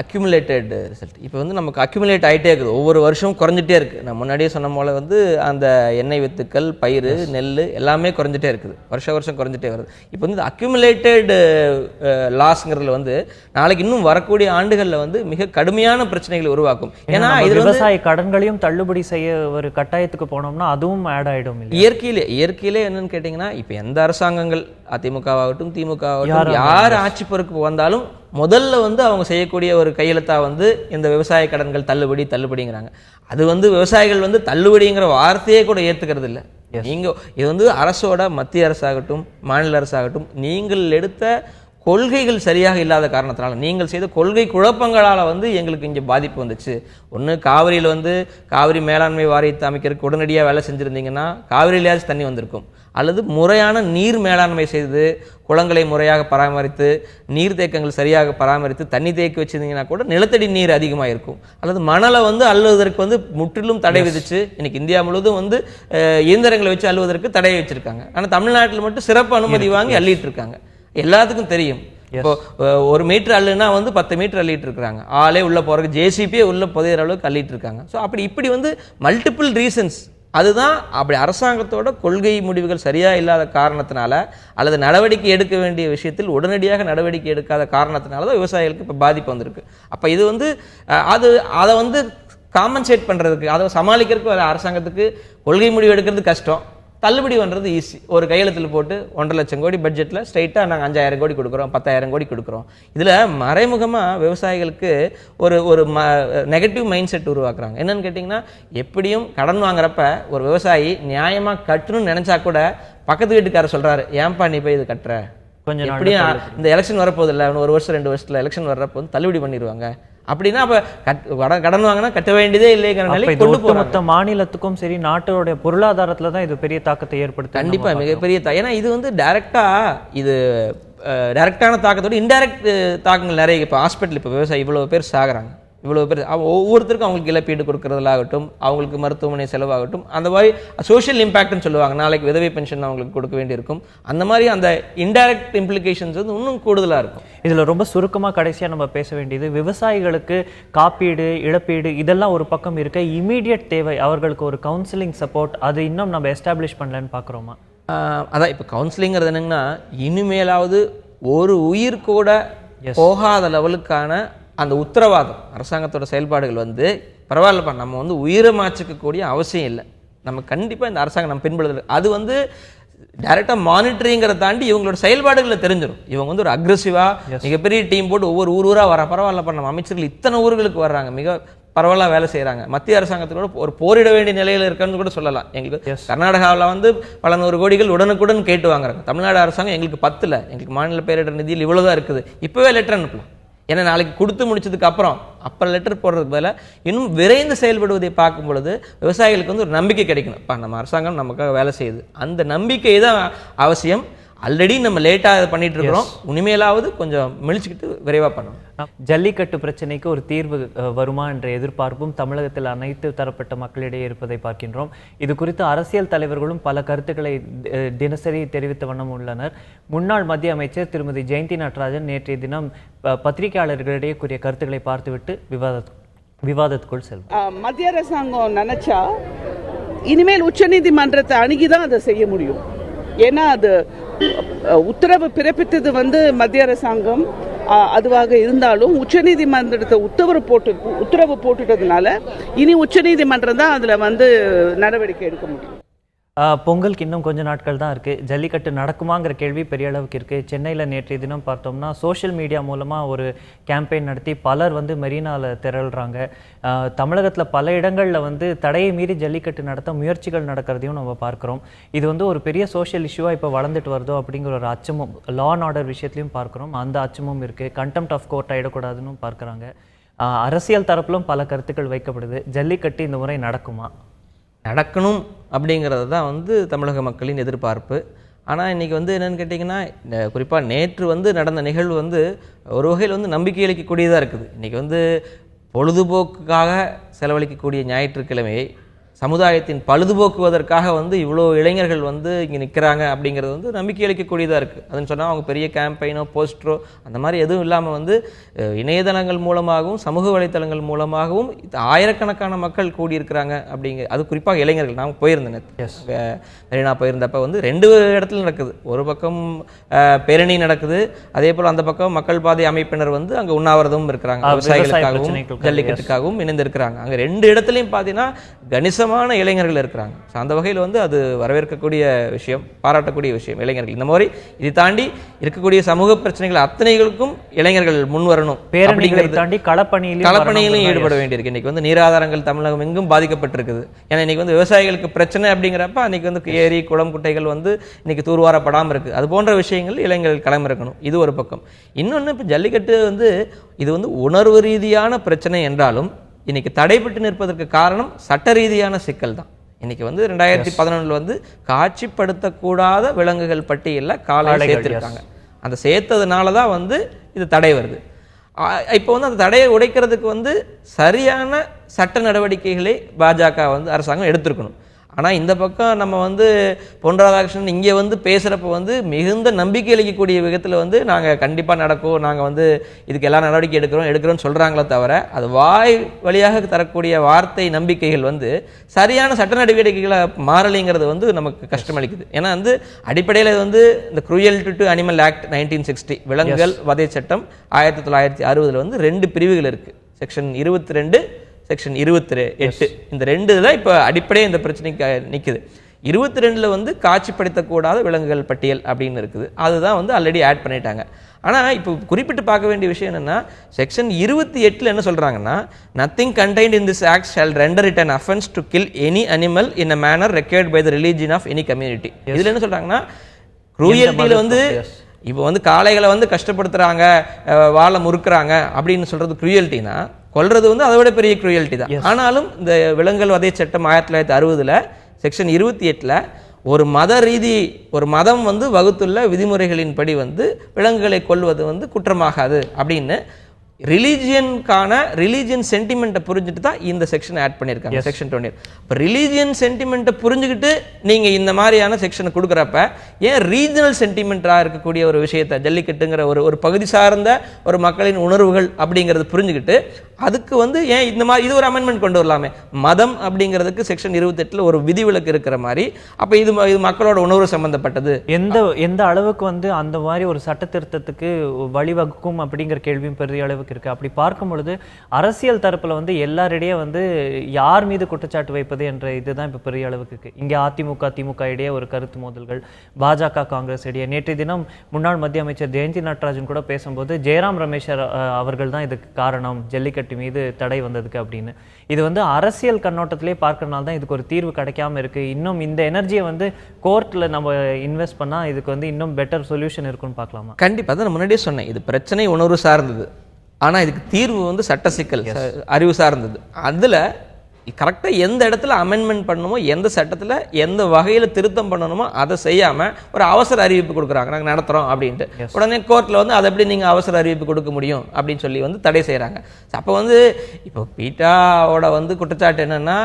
B: அக்யூமுலேட்டட் ரிசல்ட். இப்போ நமக்கு அக்யூமுலேட் ஆகிட்டே இருக்குது, ஒவ்வொரு வருஷமும் குறைஞ்சிட்டே இருக்குது. நான் முன்னாடியே சொன்ன போல அந்த எண்ணெய் வித்துக்கள், பயிர், நெல் எல்லாமே குறைஞ்சிட்டே இருக்குது, வருஷம் குறைஞ்சிட்டே வருது. இப்போ அக்யூமுலேட்டட் லாஸ்ங்கிறதுல நாளைக்கு இன்னும் வரக்கூடிய ஆண்டுகளில் மிக கடுமையான பிரச்சனைகளை உருவாக்கும். ஏன்னா இது
A: விவசாய கடன்களையும் தள்ளுபடி செய்ய ஒரு கட்டாயத்துக்கு போனோம்னா அதுவும் ஆட் ஆகிடும்.
B: இயற்கையிலே என்னன்னு கேட்டிங்கன்னா, இப்போ எந்த அரசாங்கங்கள் அதிமுகவாகட்டும் திமுகவாகட்டும் யார் ஆட்சி பொறுப்பு வந்தாலும் முதல்ல அவங்க செய்யக்கூடிய ஒரு கையெழுத்தா இந்த விவசாய கடன்கள் தள்ளுபடிங்கிறாங்க. அது விவசாயிகள் தள்ளுபடிங்கிற வார்த்தையே கூட ஏற்றுக்கிறது இல்லை. நீங்க இது அரசோட, மத்திய அரசாகட்டும் மாநில அரசாகட்டும், நீங்கள் எடுத்த கொள்கைகள் சரியாக இல்லாத காரணத்தினால, நீங்கள் செய்த கொள்கை குழப்பங்களால் எங்களுக்கு இங்கே பாதிப்பு வந்துச்சு. ஒன்று காவிரியில் காவிரி மேலாண்மை வாரியத்தை அமைக்கிறதுக்கு உடனடியாக வேலை செஞ்சுருந்தீங்கன்னா காவிரியிலேயாச்சும் தண்ணி வந்திருக்கும். அல்லது முறையான நீர் மேலாண்மை செய்து குளங்களை முறையாக பராமரித்து நீர்த்தேக்கங்கள் சரியாக பராமரித்து தண்ணி தேக்கி வச்சிருந்தீங்கன்னா கூட நிலத்தடி நீர் அதிகமாக இருக்கும். அல்லது மணலை அள்ளுவதற்கு முற்றிலும் தடை விதிச்சு இன்னைக்கு இந்தியா முழுவதும் இயந்திரங்களை வச்சு அள்ளுவதற்கு தடை வச்சிருக்காங்க. ஆனால் தமிழ்நாட்டில் மட்டும் சிறப்பு அனுமதி வாங்கி அள்ளிட்டு இருக்காங்க. எல்லாத்துக்கும் தெரியும். இப்போ 1 மீட்டர் அள்ளுனா 10 மீட்டர் அள்ளிட்டு இருக்காங்க. ஆளே உள்ள போறதுக்கு ஜேசிபியே உள்ள புதையிற அளவுக்கு அள்ளிட்டு இருக்காங்க. ஸோ இப்படி மல்டிபிள் ரீசன்ஸ். அதுதான் அப்படி அரசாங்கத்தோட கொள்கை முடிவுகள் சரியா இல்லாத காரணத்தினால, அல்லது நடவடிக்கை எடுக்க வேண்டிய விஷயத்தில் உடனடியாக நடவடிக்கை எடுக்காத காரணத்தினால தான் விவசாயிகளுக்கு இப்போ பாதிப்பு வந்திருக்கு. அப்போ இது அதை காம்பன்சேட் பண்ணுறதுக்கு, அதை சமாளிக்கிறதுக்கு அரசாங்கத்துக்கு கொள்கை முடிவு எடுக்கிறது கஷ்டம், தள்ளுபடி பண்ணுறது ஈஸி. ஒரு கையெழுத்தில் போட்டு 1.5 லட்சம் கோடி பட்ஜெட்டில் ஸ்ட்ரைட்டாக நாங்கள் 5,000 கோடி கொடுக்குறோம், 10,000 கோடி கொடுக்குறோம். இதில் மறைமுகமாக விவசாயிகளுக்கு ஒரு நெகட்டிவ் மைண்ட் செட் உருவாக்குறாங்க. என்னன்னு கேட்டிங்கன்னா, எப்படியும் கடன் வாங்குறப்ப ஒரு விவசாயி நியாயமாக கட்டணும்னு நினச்சா கூட பக்கத்து வீட்டுக்காரர் சொல்கிறாரு, ஏன்பா நீ போய் இது கட்டுற, கொஞ்சம் எப்படியும் இந்த எலெக்ஷன் வரப்போகுது இல்லை, 1 வருஷம் 2 வருஷத்தில் எலெக்ஷன் வர்றப்போ தள்ளுபடி பண்ணிடுவாங்க. அப்படின்னா அப்ப கடன் வாங்கினா கட்ட வேண்டியதே இல்லைங்கிற நிலைக்கு கொண்டு போறாங்க. மொத்த மாநிலத்துக்கும் சரி நாட்டோட பொருளாதாரத்துல தான் இது பெரிய தாக்கத்தை ஏற்படுத்தும். கண்டிப்பா மிகப்பெரிய ஏன்னா இது டைரக்டான தாக்கத்தோட இன்டைரக்ட் தாக்கங்கள் நிறைய. இப்போ ஹாஸ்பிட்டல், இப்போ விவசாயி இவ்வளவு பேர் சாகுறாங்க, இவ்வளோ பேர் ஒவ்வொருத்தருக்கும் அவங்களுக்கு இழப்பீடு கொடுக்கறதாகட்டும், அவங்களுக்கு மருத்துவமனை செலவாகட்டும், அந்த மாதிரி சோஷியல் இம்பாக்ட்னு சொல்லுவாங்க. நாளைக்கு விதவை பென்ஷன் அவங்களுக்கு கொடுக்க வேண்டியிருக்கும். அந்த மாதிரி அந்த இன்டைரக்ட் இம்ப்ளிகேஷன்ஸ் இன்னும் கூடுதலாக இருக்கும். இதில் ரொம்ப சுருக்கமாக கடைசியாக நம்ம பேச வேண்டியது, விவசாயிகளுக்கு காப்பீடு, இழப்பீடு இதெல்லாம் ஒரு பக்கம் இருக்க, இமீடியட் தேவை அவர்களுக்கு ஒரு கவுன்சிலிங் சப்போர்ட், அது இன்னும் நம்ம எஸ்டாப்ளிஷ் பண்ணலன்னு பார்க்குறோமா? அதான் இப்போ கவுன்சிலிங்கிறது என்னங்கன்னா, இனிமேலாவது ஒரு உயிர் கூட போகாத லெவலுக்கான அந்த உத்தரவாதம் அரசாங்கத்தோட செயல்பாடுகள் பரவாயில்லப்பா, நம்ம உயிரை மாற்றிக்கக்கூடிய அவசியம் இல்லை, நம்ம கண்டிப்பாக இந்த அரசாங்கம் நம்ம பின்பற்றுறது. அது டைரெக்டாக மானிட்டரிங்கிறத தாண்டி இவங்களோட செயல்பாடுகளில் தெரிஞ்சிடும். இவங்க ஒரு அக்ரெசிவாக மிகப்பெரிய டீம் போட்டு ஒவ்வொரு ஊராக வர, பரவாயில்லப்பா நம்ம அமைச்சர்கள் இத்தனை ஊர்களுக்கு வர்றாங்க, மிக பரவாயில்ல வேலை செய்கிறாங்க, மத்திய அரசாங்கத்தோட ஒரு போரிட வேண்டிய நிலையில் இருக்குன்னு கூட சொல்லலாம். எங்களுக்கு கர்நாடகாவில் பல 100 கோடிகள் உடனுக்குடன் கேட்டு வாங்குறாங்க. தமிழ்நாடு அரசாங்கம் எங்களுக்கு 10 இல்லை, எங்களுக்கு மாநில பேரிடர் நிதியில் இவ்வளோதான் இருக்குது, இப்போவே லெட்டர் அனுப்பலாம். ஏன்னா நாளைக்கு கொடுத்து முடிச்சதுக்கு அப்புறம் லெட்டர் போடுறதுக்கு பதிலாக இன்னும் விரைந்து செயல்படுவதை பார்க்கும் பொழுது விவசாயிகளுக்கு ஒரு நம்பிக்கை கிடைக்கணும். நம்ம அரசாங்கம் நமக்காக வேலை செய்யுது, அந்த நம்பிக்கை தான் அவசியம். ஆல்ரெடி நம்ம லேட்டாக பண்ணிட்டு இருக்கிறோம், இனிமேலாவது கொஞ்சம் மெளிச்சுக்கிட்டு விரைவாக பண்ணணும். ஜல்லிக்கட்டு பிரச்சனைக்கு ஒரு தீர்வு வருமா என்ற எதிர்பார்ப்பும் தமிழகத்தில் அனைத்து தரப்பட்ட மக்களிடையே இருப்பதை பார்க்கின்றோம். இது குறித்து அரசியல் தலைவர்களும் பல கருத்துக்களை தினசரி தெரிவித்த வண்ணம் உள்ளனர். முன்னாள் மத்திய அமைச்சர் திருமதி ஜெயந்தி நடராஜன் நேற்றைய தினம் பத்திரிகையாளர்களிடையே கூறிய கருத்துக்களை பார்த்துவிட்டு விவாதத்துக்குள் செல்வோம்.
C: மத்திய அரசாங்கம் நினைச்சா இனிமேல் உச்சநீதிமன்றத்தை அணுகிதான் அதை செய்ய முடியும். ஏன்னா அது உத்தரவு பிறப்பித்தது மத்திய அரசாங்கம், அதுவாக இருந்தாலும் உச்சநீதிமன்றத்தை உத்தரவு போட்டுட்டதுனால இனி உச்சநீதிமன்றம் தான் அதில் வந்து நடவடிக்கை எடுக்க முடியும்.
A: பொங்கலுக்கு இன்னும் கொஞ்சம் நாட்கள் தான் இருக்குது. ஜல்லிக்கட்டு நடக்குமாங்கிற கேள்வி பெரிய அளவுக்கு இருக்குது. சென்னையில் நேற்றைய தினம் பார்த்தோம்னா சோஷியல் மீடியா மூலமாக ஒரு கேம்பெயின் நடத்தி பலர் வந்து மெரினாவில் திரள்றாங்க. தமிழகத்தில் பல இடங்களில் வந்து தடையை மீறி ஜல்லிக்கட்டு நடத்த முயற்சிகள் நடக்கிறதையும் நம்ம பார்க்குறோம். இது வந்து ஒரு பெரிய சோஷியல் இஷ்யூவாக இப்போ வளர்ந்துட்டு வருதோ அப்படிங்கிற ஒரு அச்சமும் லா அண்ட் ஆர்டர் விஷயத்துலையும் பார்க்குறோம். அந்த அச்சமும் இருக்குது. கண்டெம்ட் ஆஃப் கோர்ட் ஆகிடக்கூடாதுன்னு பார்க்குறாங்க. அரசியல் தரப்பிலும் பல கருத்துக்கள் வைக்கப்படுது. ஜல்லிக்கட்டு இந்த முறை நடக்குமா?
B: நடக்கணும் அப்படிங்கிறது தான் வந்து தமிழக மக்களின் எதிர்பார்ப்பு. ஆனால் இன்றைக்கி வந்து என்னென்னு கேட்டிங்கன்னா, குறிப்பாக நேற்று வந்து நடந்த நிகழ்வு வந்து ஒரு வகையில் வந்து நம்பிக்கை அளிக்கக்கூடியதாக இருக்குது. இன்றைக்கி வந்து பொழுதுபோக்குக்காக செலவழிக்கக்கூடிய ஞாயிற்றுக்கிழமையை சமுதாயத்தின் பழுதுபோக்குவதற்காக வந்து இவ்வளோ இளைஞர்கள் வந்து இங்கே நிற்கிறாங்க அப்படிங்கிறது வந்து நம்பிக்கை அளிக்கக்கூடியதாக இருக்குது. அதுன்னு சொன்னால் அவங்க பெரிய கேம்பெயினோ போஸ்டரோ அந்த மாதிரி எதுவும் இல்லாமல் வந்து இணையதளங்கள் மூலமாகவும் சமூக வலைத்தளங்கள் மூலமாகவும் ஆயிரக்கணக்கான மக்கள் கூடியிருக்கிறாங்க அது குறிப்பாக இளைஞர்கள். நான் போயிருந்தேன் மெரினா போயிருந்தப்ப வந்து 2 இடத்துல நடக்குது. ஒரு பக்கம் பேரணி நடக்குது, அதே போல் அந்த பக்கம் மக்கள் பாதை அமைப்பினர் வந்து அங்கே உண்ணாவிரதமும் இருக்கிறாங்க, விவசாயிகளுக்காகவும் ஜல்லிக்கட்டுக்காகவும் இணைந்திருக்கிறாங்க. அங்கே 2 இடத்துலையும் பார்த்தீங்கன்னா கணிசமான இளைஞர்கள் இருக்கிறாங்க. அந்த வகையில் வந்து அது வரவேற்கக்கூடிய விஷயம், பாராட்டக்கூடிய விஷயம். இளைஞர்கள் இந்த மாதிரி இதை தாண்டி இருக்கக்கூடிய சமூக பிரச்சனைகள் அத்தனைகளுக்கும் இளைஞர்கள் முன் வரணும்.
A: தாண்டி
B: களப்பணியிலும் ஈடுபட வேண்டியிருக்கு. இன்னைக்கு வந்து நீராதாரங்கள் தமிழகம் எங்கும் பாதிக்கப்பட்டிருக்குது. ஏன்னா இன்னைக்கு வந்து விவசாயிகளுக்கு பிரச்சனை அப்படிங்கிறப்ப அன்னைக்கு வந்து ஏரி குளம் குட்டைகள் வந்து இன்னைக்கு தூர்வாரப்படாமல் இருக்கு. அது போன்ற விஷயங்கள் இளைஞர்கள் களமிறக்கணும். இது ஒரு பக்கம். இன்னொன்று, இப்போ ஜல்லிக்கட்டு வந்து இது வந்து உணர்வு ரீதியான பிரச்சனை என்றாலும் இன்னைக்கு தடைபட்டு நிற்பதற்கு காரணம் சட்ட ரீதியான சிக்கல் தான். இன்னைக்கு வந்து 2011 வந்து காட்சிப்படுத்தக்கூடாத விலங்குகள் பட்டியலில் காலை சேர்த்திருக்காங்க. அந்த சேர்த்ததுனால தான் வந்து இது தடை வருது. இப்போ வந்து அந்த தடையை உடைக்கிறதுக்கு வந்து சரியான சட்ட நடவடிக்கைகளை பாஜக வந்து அரசாங்கம் எடுத்திருக்கணும். ஆனால் இந்த பக்கம் நம்ம வந்து பொன் ராதாகிருஷ்ணன் இங்கே வந்து பேசுகிறப்ப வந்து மிகுந்த நம்பிக்கை அளிக்கக்கூடிய விதத்தில் வந்து நாங்கள் கண்டிப்பாக நடக்கும், நாங்கள் வந்து இதுக்கு எல்லா நடவடிக்கை எடுக்கிறோம்னு சொல்கிறாங்களே தவிர அது வாய் வழியாக தரக்கூடிய வார்த்தை நம்பிக்கைகள் வந்து சரியான சட்ட நடவடிக்கைகளை மாறலைங்கிறது வந்து நமக்கு கஷ்டமளிக்குது. ஏன்னா வந்து அடிப்படையில் வந்து இந்த க்ரூயல்டி டு அனிமல் ஆக்ட் 1960 விலங்குகள் வதை சட்டம் 1960 வந்து 2 பிரிவுகள் இருக்குது. Section 22, section 28. இந்த 2 தான் இப்போ அடிப்படையே இந்த பிரச்சனைக்கு நிற்குது. 22 வந்து காட்சிப்படுத்தக்கூடாத விலங்குகள் பட்டியல் அப்படின்னு இருக்குது. அதுதான் வந்து ஆல்ரெடி ஆட் பண்ணிட்டாங்க. ஆனால் இப்போ குறிப்பிட்டு பார்க்க வேண்டிய விஷயம் என்னென்னா, செக்ஷன் 28 என்ன சொல்கிறாங்கன்னா, nothing contained in this act shall render it an offence to kill any animal in a manner required by the religion of any community. இதில் என்ன சொல்கிறாங்கன்னா, க்ரூயல்ட்டியில் வந்து இப்போ வந்து காளைகளை வந்து கஷ்டப்படுத்துகிறாங்க, வாழை முறுக்குறாங்க அப்படின்னு சொல்கிறது க்ரூயல்ட்டினா, கொல்றது வந்து அதை விட பெரிய க்ரூயல்ட்டி தான். ஆனாலும் இந்த விலங்குகள் வதை சட்டம் 1960 செக்ஷன் 28 ஒரு மதம் வந்து வகுத்துள்ள விதிமுறைகளின் படி வந்து விலங்குகளை கொல்வது வந்து குற்றமாகாது அப்படின்னு ரிலீஜியன் சென்டிமெண்ட்டை புரிஞ்சுட்டு தான் இந்த செக்ஷன் ஆட் பண்ணியிருக்காங்க. செக்ஷன் 20. இப்போ ரிலீஜியன் சென்டிமெண்ட்டை புரிஞ்சுக்கிட்டு நீங்கள் இந்த மாதிரியான செக்ஷனை கொடுக்குறப்ப ஏன் ரீஜனல் சென்டிமெண்ட்டாக இருக்கக்கூடிய ஒரு விஷயத்தை ஜல்லிக்கட்டுங்கிற ஒரு பகுதி சார்ந்த ஒரு மக்களின் உணர்வுகள் அப்படிங்கிறது புரிஞ்சுக்கிட்டு அதுக்கு வந்து ஏன் இந்த மாதிரி இது ஒரு அமெண்ட்மெண்ட் கொண்டு வரலாமே. மதம் அப்படிங்கிறதுக்கு செக்ஷன் 28 ஒரு விதிவிலக்கு இருக்கிற மாதிரி, அப்போ இது மக்களோட உணர்வு சம்பந்தப்பட்டது.
A: எந்த அளவுக்கு வந்து அந்த மாதிரி ஒரு சட்ட திருத்தத்துக்கு வழிவகுக்கும் அப்படிங்கிற கேள்வியும் பெரிய அளவுக்கு இருக்கு. அப்படி பார்க்கும் பொழுது அரசியல் தரப்புல வந்து எல்லாரிடையே வந்து யார் மீது குற்றச்சாட்டு வைப்பது என்ற இதுதான் இப்ப பெரிய அளவுக்கு இருக்கு. இங்க அதிமுக திமுக இடையே ஒரு கருத்து மோதல்கள், பாஜக காங்கிரஸ் இடையே. நேற்றைய தினம் முன்னாள் மத்திய அமைச்சர் ஜெயந்தி நடராஜன் கூட பேசும்போது ஜெயராம் ரமேஷ் அவர்கள் தான் இதுக்கு காரணம், ஜல்லிக்கட்டு மீது தடை வந்ததுக்கு அப்படின்னு. இது வந்து அரசியல் கண்ணோட்டத்திலே பார்க்கறதுனால தான் இதுக்கு ஒரு தீர்வு கிடைக்காம இருக்கு. இன்னும் இந்த எனர்ஜியை வந்து கோர்ட்ல நம்ம இன்வெஸ்ட் பண்ணா இதுக்கு வந்து இன்னும் பெட்டர் சொல்யூஷன் இருக்குன்னு பார்க்கலாமா?
B: கண்டிப்பா. தான் முன்னாடியே சொன்னேன், இது பிரச்சனை உணர்வு சார்ந்தது. ஆனால் இதுக்கு தீர்வு வந்து சட்ட சிக்கல், அறிவு சார்ந்தது. அதில் கரெக்டாக எந்த இடத்துல அமெண்ட்மெண்ட் பண்ணணுமோ, எந்த சட்டத்தில் எந்த வகையில் திருத்தம் பண்ணணுமோ அதை செய்யாமல் ஒரு அவசர அறிவிப்பு கொடுக்குறாங்க, நாங்கள் நடத்துகிறோம் அப்படின்ட்டு. உடனே கோர்ட்டில் வந்து அதை எப்படி நீங்கள் அவசர அறிவிப்பு கொடுக்க முடியும் அப்படின்னு சொல்லி வந்து தடை செய்கிறாங்க. அப்போ வந்து இப்போ பீட்டாவோட வந்து குற்றச்சாட்டு என்னென்னா,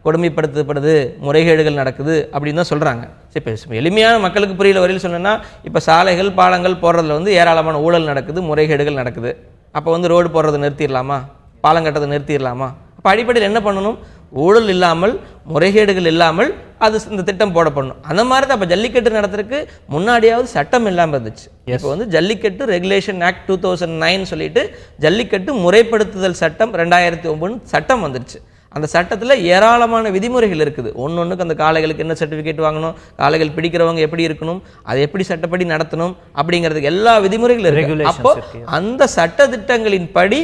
B: கொடுமைப்படுத்தப்படுது, முறைகேடுகள் நடக்குது அப்படின்னு தான் சொல்கிறாங்க. சரி, இப்போ எளிமையான மக்களுக்கு புரியல வரையில் சொன்னோன்னா, இப்போ சாலைகள் பாலங்கள் போடுறதுல வந்து ஏராளமான ஊழல் நடக்குது, முறைகேடுகள் நடக்குது. அப்போ வந்து ரோடு போடுறதை நிறுத்திடலாமா, பாலம் கட்டுறதை நிறுத்திடலாமா? அப்போ அடிப்படையில் என்ன பண்ணணும், ஊழல் இல்லாமல் முறைகேடுகள் இல்லாமல் அது இந்த திட்டம் போடப்படணும். அந்த மாதிரி தான் இப்போ ஜல்லிக்கட்டு நடத்துறதுக்கு முன்னாடியாவது சட்டம் இல்லாமல் இருந்துச்சு. இப்போ வந்து ஜல்லிக்கட்டு ரெகுலேஷன் ஆக்ட் 2009 சொல்லிட்டு ஜல்லிக்கட்டு முறைப்படுத்துதல் சட்டம் 2009 சட்டம் வந்துருச்சு. அந்த சட்டத்தில் ஏராளமான விதிமுறைகள் இருக்குது. ஒன்னொன்றுக்கு அந்த காளைகளுக்கு என்ன சர்டிஃபிகேட் வாங்கணும், காளைகள் பிடிக்கிறவங்க எப்படி இருக்கணும், அதை எப்படி சட்டப்படி நடத்தணும் அப்படிங்கிறதுக்கு எல்லா விதிமுறைகளும் இருக்கு. அப்போ அந்த சட்ட திட்டங்களின் படி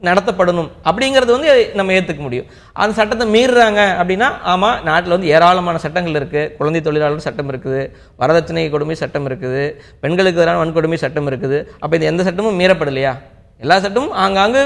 B: நடத்தப்படணும் அப்படிங்கிறது வந்து நம்ம ஏற்றுக்க முடியும். அந்த சட்டத்தை மீறுறாங்க அப்படின்னா, ஆமாம், நாட்டில் வந்து ஏராளமான சட்டங்கள் இருக்குது. குழந்தை தொழிலாளர் சட்டம் இருக்குது, வரதட்சணை கொடுமை சட்டம் இருக்குது, பெண்களுக்கு எதிரான வன்கொடுமை சட்டம் இருக்குது. அப்போ இந்த எந்த சட்டமும் மீறப்படலையா? எல்லா சட்டமும் ஆங்காங்கு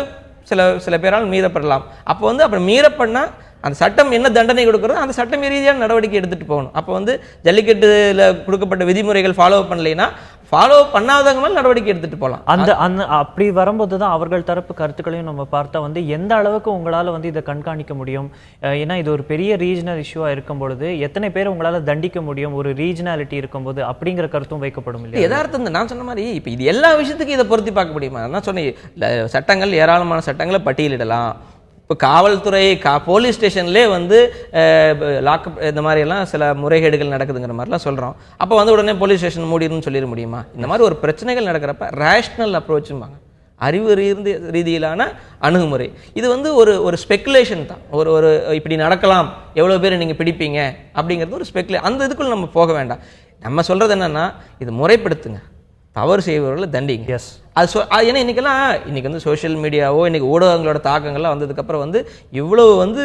B: சில பேரால் மீறப்படலாம். அப்போ வந்து அப்புறம் மீறப்படனா அந்த சட்டம் என்ன தண்டனை கொடுக்குறதோ அந்த சட்டம் ரீதியான நடவடிக்கை எடுத்துகிட்டு போகணும். அப்போ வந்து ஜல்லிக்கட்டுல கொடுக்கப்பட்ட விதிமுறைகள் ஃபாலோ பண்ணலைன்னா ஃபாலோ பண்ணாதவங்க மேலே நடவடிக்கை எடுத்துகிட்டு போகலாம்.
A: அந்த அப்படி வரும்போது தான் அவர்கள் தரப்பு கருத்துக்களையும் நம்ம பார்த்தா வந்து எந்த அளவுக்கு உங்களால் வந்து இதை கண்காணிக்க முடியும்? ஏன்னா இது ஒரு பெரிய ரீஜனல் இஷ்யூவாக இருக்கும் பொழுது எத்தனை பேர் உங்களால் தண்டிக்க முடியும் ஒரு ரீஜனாலிட்டி இருக்கும்போது அப்படிங்கிற கருத்தும் வைக்கப்படும் இல்லையா?
B: யதார்த்தம் நான் சொன்ன மாதிரி இப்போ இது எல்லா விஷயத்துக்கும் இதை பொருத்தி பார்க்க முடியுமா? நான் சொன்னேன், சட்டங்கள் ஏராளமான சட்டங்களை பட்டியலிடலாம். இப்போ காவல்துறை போலீஸ் ஸ்டேஷன்லேயே வந்து லாக்அப் இந்த மாதிரியெல்லாம் சில முறைகேடுகள் நடக்குதுங்கிற மாதிரிலாம் சொல்கிறோம். அப்போ வந்து உடனே போலீஸ் ஸ்டேஷன் மூடிடுன்னு சொல்லிட முடியுமா? இந்த மாதிரி ஒரு பிரச்சனைகள் நடக்கிறப்ப ரேஷ்னல் அப்ரோச்சும்பாங்க, அறிவு ரீதியிலான அணுகுமுறை. இது வந்து ஒரு ஸ்பெக்குலேஷன் தான். ஒரு இப்படி நடக்கலாம், எவ்வளோ பேர் நீங்கள் பிடிப்பீங்க அப்படிங்கிறது ஒரு அந்த இதுக்குள்ள நம்ம போக வேண்டாம். நம்ம சொல்கிறது என்னென்னா, இது முறைப்படுத்துங்க, தவறு செய்பவர்களை தண்டிங்க.
A: எஸ்,
B: அது ஏன்னா இன்னைக்கு வந்து சோஷியல் மீடியாவோ இன்னைக்கு ஊடகங்களோட தாக்கங்கள்லாம் வந்ததுக்கப்புறம் வந்து இவ்வளவு வந்து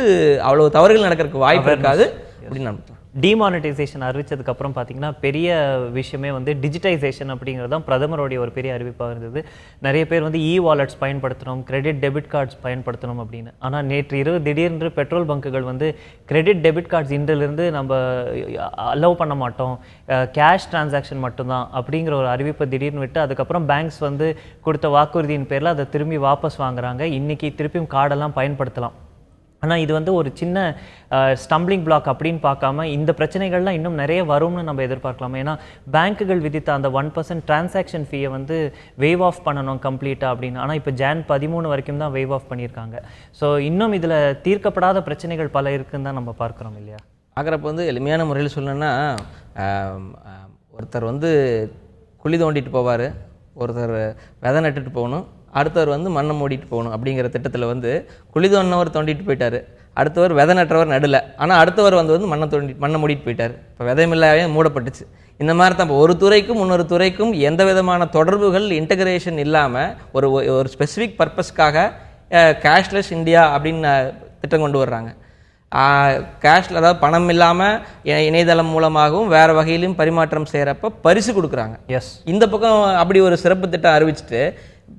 B: அவ்வளவு தவறுகள் நடக்கிறதுக்கு வாய்ப்பு இருக்காது அப்படின்னு நினைக்கிறேன்.
A: டிமானிட்டைசேஷன் அறிவிச்சதுக்கு அப்புறம் பார்த்தீங்கன்னா பெரிய விஷயமே வந்து டிஜிட்டைசேஷன் அப்படிங்கிறது தான் பிரதமருடைய ஒரு பெரிய அறிவிப்பாக இருந்தது. நிறைய பேர் வந்து வாலெட்ஸ் பயன்படுத்தணும், கிரெடிட் டெபிட் கார்ட்ஸ் பயன்படுத்தணும் அப்படின்னு. ஆனால் நேற்று இரவு திடீரென்று பெட்ரோல் பங்குகள் வந்து கிரெடிட் டெபிட் கார்ட்ஸ் இன்றிலிருந்து நம்ம அலோவ் பண்ண மாட்டோம், கேஷ் டிரான்சாக்ஷன் மட்டும்தான் அப்படிங்கிற ஒரு அறிவிப்பை திடீர்னு விட்டு அதுக்கப்புறம் பேங்க்ஸ் வந்து கொடுத்த வாக்குறுதியின் பேரில் அதை திரும்பி வாபஸ் வாங்குறாங்க. இன்னைக்கு திருப்பியும் கார்டெல்லாம் பயன்படுத்தலாம். ஆனால் இது வந்து ஒரு சின்ன ஸ்டம்பிளிங் பிளாக் அப்படின்னு பார்க்காம இந்த பிரச்சனைகள்லாம் இன்னும் நிறைய வரும்னு நம்ம எதிர்பார்க்கலாம். ஏன்னா பேங்க்குகள் விதித்த அந்த 1% டிரான்சாக்ஷன் ஃபீயை வந்து வேவ் ஆஃப் பண்ணணும் கம்ப்ளீட்டாக அப்படின்னு. ஆனால் இப்போ Jan 13 வரைக்கும் தான் வேவ் ஆஃப் பண்ணியிருக்காங்க. ஸோ இன்னும் இதில் தீர்க்கப்படாத பிரச்சனைகள் பல இருக்குன்னு தான் நம்ம பார்க்குறோம் இல்லையா?
B: பார்க்குறப்ப வந்து எளிமையான முறையில் சொல்லணும்னா, ஒருத்தர் வந்து குழி தோண்டிட்டு போவார், ஒருத்தர் விதை நட்டுட்டு போகணும், அடுத்தவர் வந்து மண்ணை மூடிட்டு போகணும். அப்படிங்கிற திட்டத்தில் வந்து குழி தோண்டினவர் தோண்டிட்டு போயிட்டார், அடுத்தவர் விதை நட்டுறவர் நடுல, ஆனால் அடுத்தவர் வந்து மண்ணை மூடிட்டு போயிட்டார். இப்போ விதைமில்லாவே மூடப்பட்டுச்சு. இந்த மாதிரி தான் இப்போ ஒரு துறைக்கும் இன்னொரு துறைக்கும் எந்த விதமான தொடர்புகள் இன்டகிரேஷன் இல்லாமல் ஒரு ஸ்பெசிஃபிக் பர்பஸ்க்காக கேஷ்லெஸ் இந்தியா அப்படின்னு திட்டம் கொண்டு வர்றாங்க. கேஷில் அதாவது பணம் இல்லாமல் இணையதளம் மூலமாகவும் வேறு வகையிலும் பரிமாற்றம் செய்கிறப்ப பரிசு கொடுக்குறாங்க.
A: எஸ்,
B: இந்த பக்கம் அப்படி ஒரு சிறப்பு திட்டம் அறிவிச்சுட்டு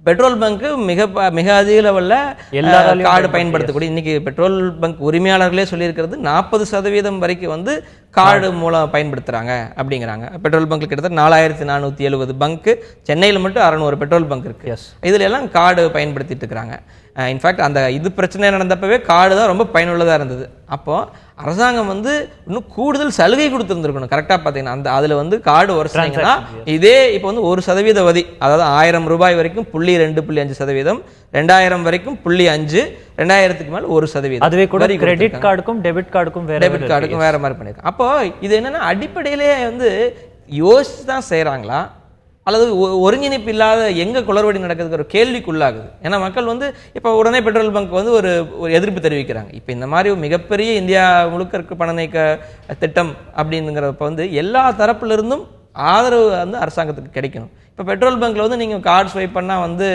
B: பெட்ரோல் பங்கு மிக அதிக லெவலில் கார்டு பயன்படுத்தக்கூடிய, இன்னைக்கு பெட்ரோல் பங்க் உரிமையாளர்களே சொல்லியிருக்கிறது 40% வரைக்கும் வந்து கார்டு மூலம் பயன்படுத்துகிறாங்க அப்படிங்கிறாங்க. பெட்ரோல் பங்க் கிட்டத்தட்ட 4470 பங்கு, சென்னையில் மட்டும் 600 பெட்ரோல் பங்க் இருக்குது. இதில் எல்லாம் கார்டு பயன்படுத்திட்டு இருக்கிறாங்க. இன்ஃபேக்ட் அந்த இது பிரச்சனை நடந்தப்பவே கார்டு தான் ரொம்ப பயனுள்ளதாக இருந்தது. அப்போது அரசாங்கம் வந்து இன்னும் கூடுதல் சலுகை கொடுத்துருந்துருக்கணும். கரெக்டாக பார்த்தீங்கன்னா அதில் வந்து கார்டு வருஷங்கன்னா இதே இப்போ வந்து 1% வரி, அதாவது 1000 ரூபாய் வரைக்கும் 0.2.5%, 2000 வரைக்கும் 0.5, 2000க்கு மேலே 1%. அதுவே கூட
A: கிரெடிட் கார்டுக்கும் டெபிட் கார்டுக்கும்
B: வேற மாதிரி பண்ணியிருக்காங்க. அப்போ இது என்னன்னா அடிப்படையிலே வந்து யோசிச்சு தான் செய்கிறாங்களா அல்லது ஒருங்கிணைப்பு இல்லாத எங்கே குளறுபடி நடக்குதுங்கிற ஒரு கேள்விக்குள்ளாகுது. ஏன்னா மக்கள் வந்து இப்போ உடனே பெட்ரோல் பங்க் வந்து ஒரு எதிர்ப்பு தெரிவிக்கிறாங்க. இப்போ இந்த மாதிரி மிகப்பெரிய இந்தியா முழுக்க இருக்க பண நீக்க திட்டம் அப்படிங்கிறப்ப வந்து எல்லா தரப்புலேருந்தும் ஆதரவு வந்து அரசாங்கத்துக்கு கிடைக்கணும். இப்போ பெட்ரோல் பங்க்கில் வந்து நீங்கள் கார்டு ஸ்வைப் பண்ணால் வந்து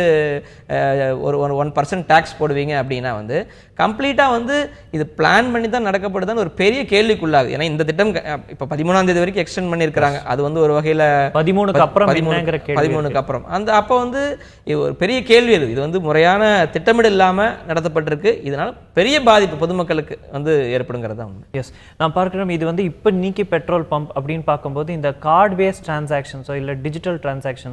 B: ஒரு 1% டேக்ஸ் போடுவீங்க அப்படின்னா வந்து கம்ப்ளீட்டாக வந்து இது பிளான் பண்ணி தான் நடக்கப்படுதான்னு ஒரு பெரிய கேள்விக்குள்ளாகுது. ஏன்னா இந்த திட்டம் இப்போ 13ஆம் தேதி வரைக்கும் எக்ஸ்டெண்ட் பண்ணியிருக்கிறாங்க. அது வந்து ஒரு வகையில் 13க்கு அப்புறம் அப்போ வந்து ஒரு பெரிய கேள்வி இது வந்து முறையான திட்டமிடல் இல்லாமல் நடத்தப்பட்டிருக்கு. இதனால் பெரிய பாதிப்பு பொதுமக்களுக்கு வந்து ஏற்படுங்கிறது தான் உண்மை.
A: எஸ், நான் பார்க்குறோம் இது வந்து இப்போ நீக்கி பெட்ரோல் பம்ப் அப்படின்னு பார்க்கும்போது இந்த கார்டு பேஸ்ட் டிரான்சாக்ஷன்ஸோ இல்லை டிஜிட்டல் டிரான்சாக்ஷன்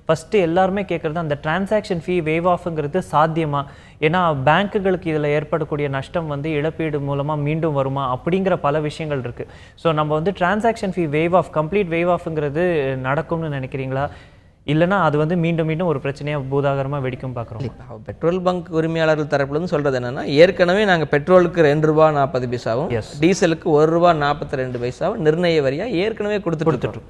A: ஃபர்ஸ்ட் எல்லாருமே கேட்கறது அந்த டிரான்சாக்ஷன் ஃபீ வேவ் ஆஃப்ங்கிறது சாத்தியமா? ஏன்னா பேங்க்குகளுக்கு இதில் ஏற்படக்கூடிய நஷ்டம் வந்து இழப்பீடு மூலமாக மீண்டும் வருமா அப்படிங்கிற பல விஷயங்கள் இருக்கு. ஸோ நம்ம வந்து transaction fee waive off complete waive ஆஃப்ங்கிறது நடக்கும்னு நினைக்கிறீங்களா? இல்லைன்னா அது வந்து மீண்டும் மீண்டும் ஒரு பிரச்சனையாக பூதாகரமாக வெடிக்கும் பார்க்குறோம்.
B: பெட்ரோல் பங்க் உரிமையாளர்கள் தரப்புலேருந்து சொல்கிறது என்னென்னா, ஏற்கனவே நாங்கள் பெட்ரோலுக்கு ₹2.40 டீசலுக்கு ₹1.42 நிர்ணய வரியாக ஏற்கனவே கொடுத்துட்டு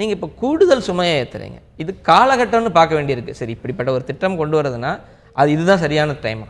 B: நீங்கள் இப்போ கூடுதல் சுமையை ஏற்றுறீங்க. இது காலகட்டம்னு பார்க்க வேண்டியிருக்கு. சரி, இப்படிப்பட்ட ஒரு திட்டம் கொண்டு வரதுன்னா அது இதுதான் சரியான டைமா?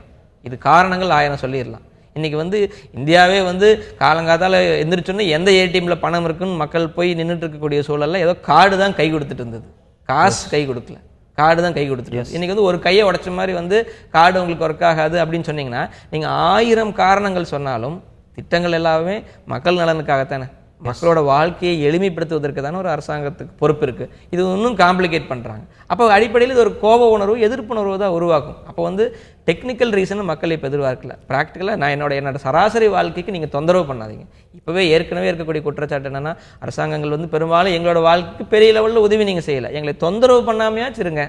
B: இது காரணங்கள் 1000 சொல்லிடலாம். இன்றைக்கி வந்து இந்தியாவே வந்து காலங்காத்தால் எந்திரிச்சோன்னே எந்த ஏடிஎம்மில் பணம் இருக்குன்னு மக்கள் போய் நின்றுட்டு இருக்கக்கூடிய சூழலில் ஏதோ கார்டு தான் கை கொடுத்துட்டு இருந்தது, காசு கை கொடுக்கல, கார்டு தான் கை கொடுத்துட்டு. இன்றைக்கி வந்து ஒரு கையை உடைச்ச மாதிரி வந்து கார்டு உங்களுக்கு ஒர்க் ஆகாது அப்படின்னு சொன்னீங்கன்னா, நீங்கள் 1000 காரணங்கள் சொன்னாலும் திட்டங்கள் எல்லாமே மக்கள் நலனுக்காகத்தானே, மக்களோட வாழ்க்கையை எளிமைப்படுத்துவதற்கு தானே ஒரு அரசாங்கத்துக்கு பொறுப்பு இருக்குது. இது இன்னும் காம்ப்ளிகேட் பண்ணுறாங்க. அப்போ அடிப்படையில் இது ஒரு கோப உணர்வு, எதிர்ப்புணர்வு தான் உருவாக்கும். அப்போ வந்து டெக்னிக்கல் ரீசனை மக்கள் இப்போ எதிர்பார்க்கல. ப்ராக்டிக்கலாக நான் என்னோட சராசரி வாழ்க்கைக்கு நீங்கள் தொந்தரவு பண்ணாதீங்க. இப்போவே ஏற்கனவே இருக்கக்கூடிய குற்றச்சாட்டு என்னென்னா, அரசாங்கங்கள் வந்து பெரும்பாலும் எங்களோட வாழ்க்கைக்கு பெரிய லெவலில் உதவி நீங்கள் செய்யலை, எங்களை தொந்தரவு பண்ணாமையாச்சு இருங்க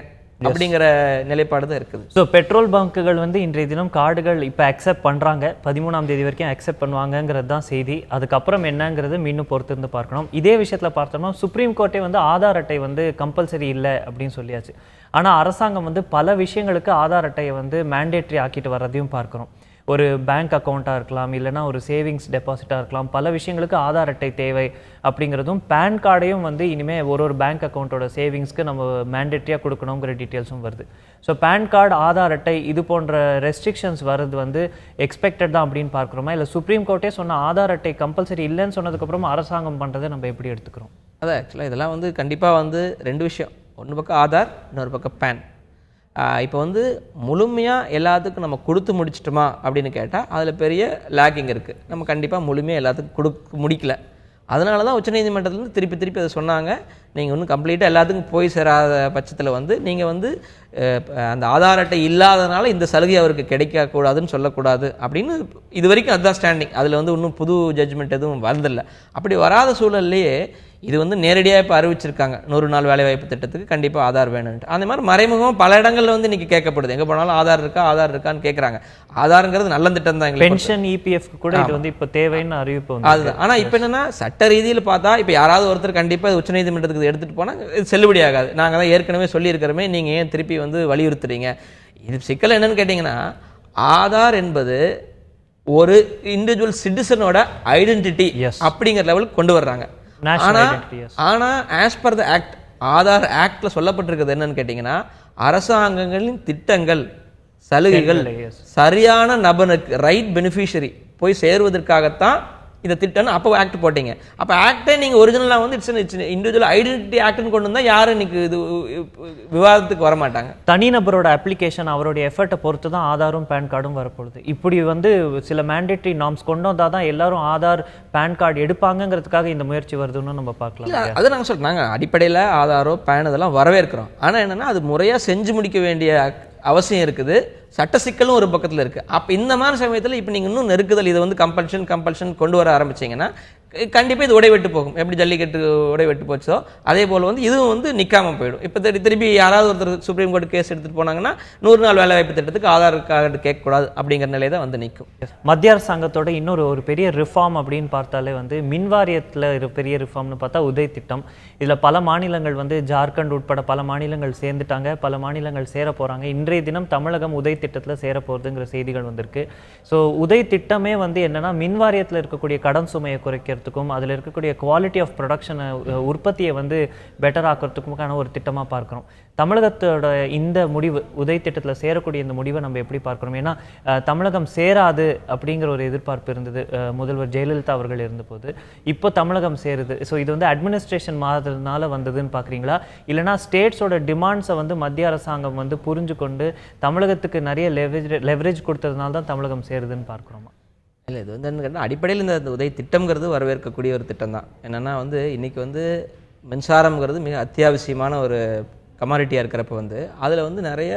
B: அப்படிங்கிற நிலைப்பாடு தான் இருக்குது.
A: ஸோ பெட்ரோல் பங்குகள் வந்து இன்றைய தினம் கார்டுகள் இப்போ அக்செப்ட் பண்ணுறாங்க, 13ஆம் தேதி வரைக்கும் அக்செப்ட் பண்ணுவாங்கங்கிறது தான் செய்தி. அதுக்கப்புறம் என்னங்கிறது மீண்டும் பொறுத்திருந்து பார்க்கணும். இதே விஷயத்தில் பார்த்தோம்னா சுப்ரீம் கோர்ட்டே வந்து ஆதார் அட்டை வந்து கம்பல்சரி இல்லை அப்படின்னு சொல்லியாச்சு. ஆனால் அரசாங்கம் வந்து பல விஷயங்களுக்கு ஆதார் அட்டையை வந்து மேண்டேட்ரி ஆக்கிட்டு வர்றதையும் பார்க்குறோம். ஒரு பேங்க் அக்கௌண்ட்டாக இருக்கலாம், இல்லைனா ஒரு சேவிங்ஸ் டெபாசிட்டாக இருக்கலாம், பல விஷயங்களுக்கு ஆதார் அட்டை தேவை அப்படிங்கிறதும், பேன் கார்டையும் வந்து இனிமேல் ஒரு பேங்க் அக்கௌண்ட்டோட சேவிங்ஸ்க்கு நம்ம மேண்டேட்ரியாக கொடுக்கணுங்கிற டீட்டெயில்ஸும் வருது. ஸோ பேன் கார்டு, ஆதார் அட்டை இது போன்ற ரெஸ்ட்ரிக்ஷன்ஸ் வர்றது வந்து எக்ஸ்பெக்டட் தான் அப்படின்னு பார்க்குறோமா, இல்லை சுப்ரீம் கோர்ட்டே சொன்ன ஆதார் அட்டை கம்பல்சரி இல்லைன்னு சொன்னதுக்கப்புறமா அரசாங்கம் பண்ணுறதை நம்ம எப்படி எடுத்துக்கிறோம்?
B: அதான் ஆக்சுவலாக இதெல்லாம் வந்து கண்டிப்பாக வந்து 2 விஷயம். ஒன்று பக்கம் ஆதார், இன்னொரு பக்கம் பேன். இப்போ வந்து முழுமையாக எல்லாத்துக்கும் நம்ம கொடுத்து முடிச்சிட்டோமா அப்படின்னு கேட்டால் அதில் பெரிய லேக்கிங் இருக்குது. நம்ம கண்டிப்பாக முழுமையாக எல்லாத்துக்கும் கொடுக்க முடிக்கல. அதனால தான் உச்சநீதிமன்றத்துலேருந்து திருப்பி அதை சொன்னாங்க. நீங்கள் இன்னும் கம்ப்ளீட்டாக எல்லாத்துக்கும் போய் சேராத பட்சத்தில் வந்து நீங்கள் வந்து அந்த ஆதார் அட்டை இல்லாதனால இந்த சலுகை அவருக்கு கிடைக்கக்கூடாதுன்னு சொல்லக்கூடாது அப்படின்னு இது வரைக்கும் அதுதான் ஸ்டாண்டிங். அதில் வந்து இன்னும் புது ஜட்ஜ்மெண்ட் எதுவும் வரதில்லை. அப்படி வராத சூழல்லையே இது வந்து நேரடியாக இப்போ அறிவிச்சிருக்காங்க, 100 நாள் வேலைவாய்ப்பு திட்டத்துக்கு கண்டிப்பாக ஆதார் வேணும்ட்டு. அந்த மாதிரி மறைமுகம் பல இடங்களில் வந்து இன்றைக்கி கேட்கப்படுது. எங்கே போனாலும் ஆதார் இருக்கான்னு கேட்குறாங்க. ஆதாருங்கிறது நல்ல திட்டம் தான். எங்களுக்கு பென்ஷன்,
A: இபிஎஃப் கூட இது வந்து இப்போ தேவைன்னு அறிவிப்பு
B: அதுதான். ஆனால் இப்போ என்னென்னா சட்ட ரீதியில் பார்த்தா இப்போ யாராவது ஒருத்தர் கண்டிப்பாக உச்சநீதிமன்றத்துக்கு எடுத்துகிட்டு போனால் இது செல்லுபடி ஆகாது. நாங்கள் தான் ஏற்கனவே சொல்லியிருக்கிறோமே, நீங்கள் ஏன் திருப்பி வந்து வலியுறுத்துறீங்க? இது சிக்கல் என்னன்னு கேட்டிங்கன்னா, ஆதார் என்பது ஒரு இண்டிவிஜுவல் சிட்டிசனோட ஐடென்டிட்டி அப்படிங்கிற லெவலுக்கு கொண்டு வர்றாங்க. ஆனா as per the act, Aadhaar ஆக்ட்ல சொல்லப்பட்டிருக்கிறது என்னன்னு கேட்டீங்கன்னா, அரசாங்கங்களின் திட்டங்கள், சலுகைகள் சரியான நபருக்கு, ரைட் பெனிஃபிஷரி போய் சேருவதற்காகத்தான் இந்த திட்டம். அப்போ ஆக்ட் போட்டீங்க. அப்போ ஆக்டே நீங்கள் ஒரிஜினலாக வந்து இட்ஸ் இண்டிவிஜுவல் ஐடென்டிட்டி ஆக்ட்னு கொண்டு வந்தால் யாரும் இன்னைக்கு இது விவாதத்துக்கு வரமாட்டாங்க.
A: தனிநபரோட அப்ளிகேஷன், அவருடைய எஃபர்ட்டை பொறுத்து தான் ஆதாரும் பேன் கார்டும் வரப்போகுது. இப்படி வந்து சில மேண்டேட்டரி நார்ம்ஸ் கொண்டு வந்தால் தான் எல்லாரும் ஆதார் பேன் கார்டு எடுப்பாங்கிறதுக்காக இந்த முயற்சி வருதுன்னு நம்ம பார்க்கலாம்.
B: அது நாங்கள் சொல்கிறோம், நாங்கள் அடிப்படையில் ஆதாரோ பேன் இதெல்லாம் வரவேற்கிறோம். ஆனால் என்னென்னா அது முறையாக செஞ்சு முடிக்க வேண்டிய அவசியம் இருக்குது. சட்ட சிக்கலும் ஒரு பக்கத்தில் இருக்குது. அப்போ இந்த மாதிரி சமயத்தில் இப்போ நீங்கள் இன்னும் நெருக்குதல், இதை வந்து கம்பல்ஷன் கொண்டு வர ஆரம்பிச்சிங்கன்னா கண்டிப்பாக இது உடைவெட்டு போகும். எப்படி ஜல்லிக்கட்டு உடைவெட்டு போச்சோ அதே போல் வந்து இதுவும் வந்து நிற்காமல் போயிடும். இப்போ திருப்பி யாராவது ஒருத்தர் சுப்ரீம் கோர்ட் கேஸ் எடுத்துகிட்டு போனாங்கன்னா 100 நாள் வேலைவாய்ப்பு திட்டத்துக்கு ஆதார் கார்டு கேட்கக்கூடாது அப்படிங்கிற நிலை தான் வந்து நிற்கும்.
A: மத்திய அரசாங்கத்தோட இன்னொரு பெரிய ரிஃபார்ம் அப்படின்னு பார்த்தாலே வந்து மின் வாரியத்தில் பெரிய ரிஃபார்ம்னு பார்த்தா உதய் திட்டம். இதில் பல மாநிலங்கள் வந்து ஜார்க்கண்ட் உட்பட பல மாநிலங்கள் சேர்ந்துட்டாங்க, பல மாநிலங்கள் சேர போகிறாங்க. இன்றைய தினம் தமிழகம் உதய் திட்டத்தில் சேர போகிறதுங்கிற செய்திகள் வந்திருக்கு. ஸோ உதய் திட்டமே வந்து என்னென்னா மின் வாரியத்தில் இருக்கக்கூடிய கடன் சுமையை குறைக்கிறது, அதில் இருக்கக்கூடிய குவாலிட்டி ஆஃப் ப்ரொடக்ஷன், உற்பத்தியை வந்து பெட்டர் ஆக்கிறதுக்குமான ஒரு திட்டமாக பார்க்குறோம். தமிழகத்தோட இந்த முடிவு, உதய் திட்டத்தில் சேரக்கூடிய இந்த முடிவை நம்ம எப்படி பார்க்குறோம்? ஏன்னா தமிழகம் சேராது அப்படிங்கிற ஒரு எதிர்பார்ப்பு இருந்தது முதல்வர் ஜெயலலிதா அவர்கள் இருந்தபோது. இப்போ தமிழகம் சேருது. ஸோ இது வந்து அட்மினிஸ்ட்ரேஷன் மாறுறதுனால வந்ததுன்னு பார்க்குறீங்களா, இல்லைனா ஸ்டேட்ஸோட டிமாண்ட்ஸை வந்து மத்திய அரசாங்கம் வந்து புரிஞ்சு கொண்டு தமிழகத்துக்கு நிறைய லெவரேஜ் கொடுத்ததுனால தான் தமிழகம் சேருதுன்னு பார்க்குறோமா?
B: இல்லை, இது வந்து என்ன கேட்டால் அடிப்படையில் இந்த உதவி திட்டம்ங்கிறது வரவேற்கக்கூடிய ஒரு திட்டம் தான். என்னென்னா வந்து இன்றைக்கி வந்து மின்சாரம்ங்கிறது மிக அத்தியாவசியமான ஒரு கமாடிட்டியாக இருக்கிறப்ப வந்து அதில் வந்து நிறைய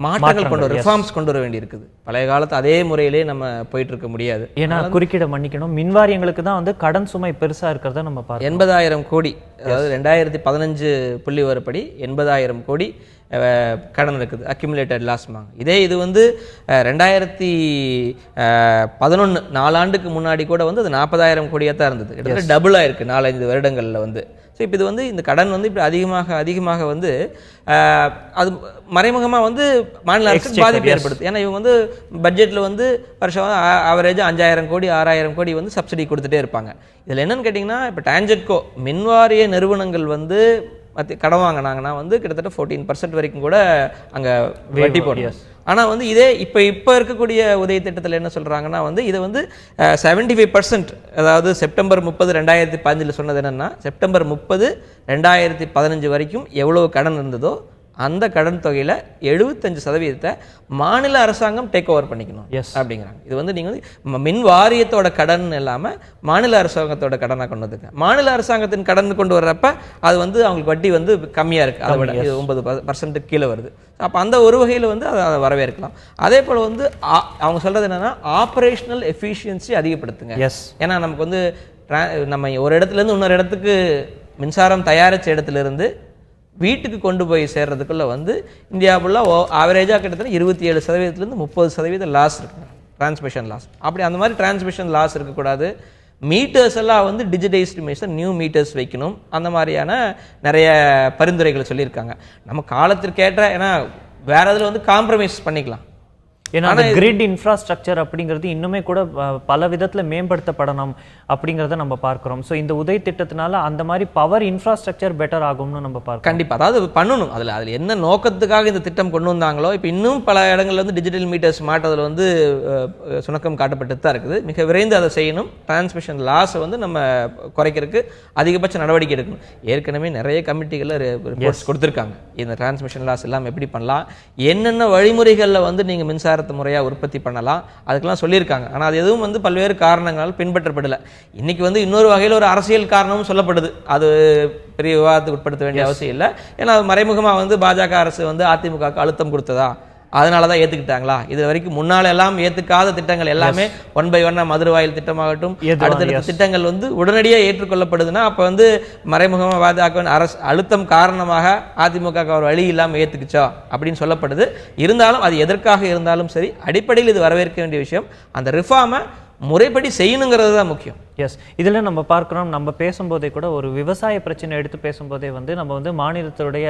B: மாற்றங்கள் கொண்டு வர, ரிஃபார்ம்ஸ் கொண்டு வர வேண்டி இருக்குது. பழைய காலத்து அதே முறையிலே நம்ம போயிட்டு இருக்க முடியாது.
A: ஏன்னா குறுக்கிட மன்னிக்கணும், மின்வாரியங்களுக்கு தான் வந்து கடன் சுமை பெருசாக இருக்கிறத நம்ம பார்க்கணும்.
B: 80,000 கோடி, அதாவது 2015 புள்ளி வரப்படி 80,000 கோடி கடன் இருக்குது, அக்யூமுலேட்டட் லாஸ்மாங்க. இது வந்து 2011 4 ஆண்டுக்கு முன்னாடி கூட வந்து அது 40,000 கோடியாக தான் இருந்தது. கிட்டத்தட்ட டபுள் ஆயிருக்கு 4-5 வருடங்களில் வந்து. ஸோ இப்போ இது வந்து இந்த கடன் வந்து இப்படி அதிகமாக வந்து அது மறைமுகமாக வந்து மாநில அரசுக்கு பாதிப்பு ஏற்படுது. ஏன்னா இவங்க வந்து பட்ஜெட்டில் வந்து வருஷம் ஆவரேஜாக 5000 கோடி 6000 கோடி வந்து சப்சிடி கொடுத்துட்டே இருப்பாங்க. இதில் என்னன்னு கேட்டிங்கன்னா இப்போ டான்ஜெட்கோ மின்வாரிய நிறுவனங்கள் வந்து கடன் வாங்கினாங்கன்னா வந்து கிட்டத்தட்ட 14% வரைக்கும் கூட அங்கே வட்டி போடும். ஆனால் வந்து இதே இப்போ இருக்கக்கூடிய உதய திட்டத்தில் என்ன சொல்கிறாங்கன்னா வந்து இதை வந்து 75%, அதாவது செப்டம்பர் 30, 2015 சொன்னது என்னென்னா செப்டம்பர் 30, 2015 வரைக்கும் எவ்வளோ கடன் இருந்ததோ அந்த கடன் தொகையில் 75% மாநில அரசாங்கம் டேக் ஓவர் பண்ணிக்கணும் அப்படிங்கிறாங்க. இது வந்து நீங்கள் வந்து மின் வாரியத்தோட கடன் இல்லாமல் மாநில அரசாங்கத்தோட கடனாக கொண்டு வந்துருக்கேன். மாநில அரசாங்கத்தின் கடன் கொண்டு வர்றப்ப அது வந்து அவங்களுக்கு வட்டி வந்து கம்மியாக இருக்குது, அதை விட 9% கீழே வருது. அப்போ அந்த ஒரு வகையில் வந்து அதை வரவேற்கலாம். அதே போல் வந்து அவங்க சொல்கிறது என்னென்னா ஆப்ரேஷனல் எஃபிஷியன்சி அதிகப்படுத்துங்க. ஏன்னா நமக்கு வந்து நம்ம ஒரு இடத்துலேருந்து இன்னொரு இடத்துக்கு மின்சாரம் தயாரித்த இடத்துலேருந்து வீட்டுக்கு கொண்டு போய் சேர்றதுக்குள்ள வந்து இந்தியா ஃபுல்லாக ஆவரேஜாக கிட்டத்தட்ட 27% 30% லாஸ் இருக்குங்க, டிரான்ஸ்மிஷன் லாஸ். அப்படி அந்த மாதிரி டிரான்ஸ்மிஷன் லாஸ் இருக்கக்கூடாது. மீட்டர்ஸ் எல்லாம் வந்து டிஜிட்டைஸ்டு மீட்டர்ஸ், நியூ மீட்டர்ஸ் வைக்கணும். அந்த மாதிரியான நிறைய பரிந்துரைகளை சொல்லியிருக்காங்க. நம்ம காலத்திற்கேற்ற, ஏன்னா வேற இதில் வந்து காம்ப்ரமைஸ் பண்ணிக்கலாம்.
A: ஏன்னா அந்த கிரிட் இன்ஃப்ராஸ்ட்ரக்சர் அப்படிங்கிறது இன்னுமே கூட பல விதத்தில் மேம்படுத்தப்படணும் அப்படிங்கிறத நம்ம பார்க்குறோம். ஸோ இந்த உதய திட்டத்தினால அந்த மாதிரி பவர் இன்ஃப்ராஸ்ட்ரக்சர் பெட்டர் ஆகும்னு நம்ம பார்க்கணும்.
B: கண்டிப்பாக அதாவது பண்ணணும். அதில் என்ன நோக்கத்துக்காக இந்த திட்டம் கொண்டு வந்தாங்களோ இப்போ இன்னும் பல இடங்கள்ல வந்து டிஜிட்டல் மீட்டர்ஸ் மாற்றதில் வந்து சுணக்கம் காட்டப்பட்டு தான் இருக்குது. மிக விரைந்து அதை செய்யணும். டிரான்ஸ்மிஷன் லாஸை வந்து நம்ம குறைக்கிறதுக்கு அதிகபட்ச நடவடிக்கை எடுக்கணும். ஏற்கனவே நிறைய கமிட்டிகளில் ரிப்போர்ட்ஸ் கொடுத்துருக்காங்க. இந்த டிரான்ஸ்மிஷன் லாஸ் எல்லாம் எப்படி பண்ணலாம், என்னென்ன வழிமுறைகளில் வந்து நீங்கள் மின்சார முறையாக உற்பத்தி பண்ணலாம், அதுக்கெல்லாம் சொல்லியிருக்காங்க. ஆனால் அது எதுவும் வந்து பல்வேறு காரணங்களால் பின்பற்றப்படலை. இன்னைக்கு வந்து இன்னொரு வகையில் ஒரு அரசியல் காரணமும் சொல்லப்படுது. அது பெரிய விவாதத்துக்கு உட்படுத்த வேண்டிய அவசியம் இல்லை. ஏன்னா மறைமுகமாக வந்து பாஜக அரசு வந்து அதிமுகவுக்கு அழுத்தம் கொடுத்ததா, அதனால தான் ஏற்றுக்கிட்டாங்களா? இது வரைக்கும் முன்னால் எல்லாம் ஏற்றுக்காத திட்டங்கள் எல்லாமே 1 by 1 மதுரவாயில் திட்டமாகட்டும் அடுத்தடுத்த திட்டங்கள் வந்து உடனடியாக ஏற்றுக்கொள்ளப்படுதுன்னா அப்போ வந்து மறைமுகமாக பாஜக அரசு அழுத்தம் காரணமாக அதிமுக ஒரு வழி இல்லாமல் ஏற்றுக்குச்சா அப்படின்னு சொல்லப்படுது. இருந்தாலும் அது எதற்காக இருந்தாலும் சரி, அடிப்படையில் இது வரவேற்க வேண்டிய விஷயம். அந்த ரிஃபார்மை முறைப்படி செய்யணுங்கிறது தான் முக்கியம்.
A: எஸ், இதில் நம்ம பார்க்குறோம், நம்ம பேசும்போதே கூட ஒரு விவசாய பிரச்சனை எடுத்து பேசும்போதே வந்து நம்ம வந்து மாநிலத்துடைய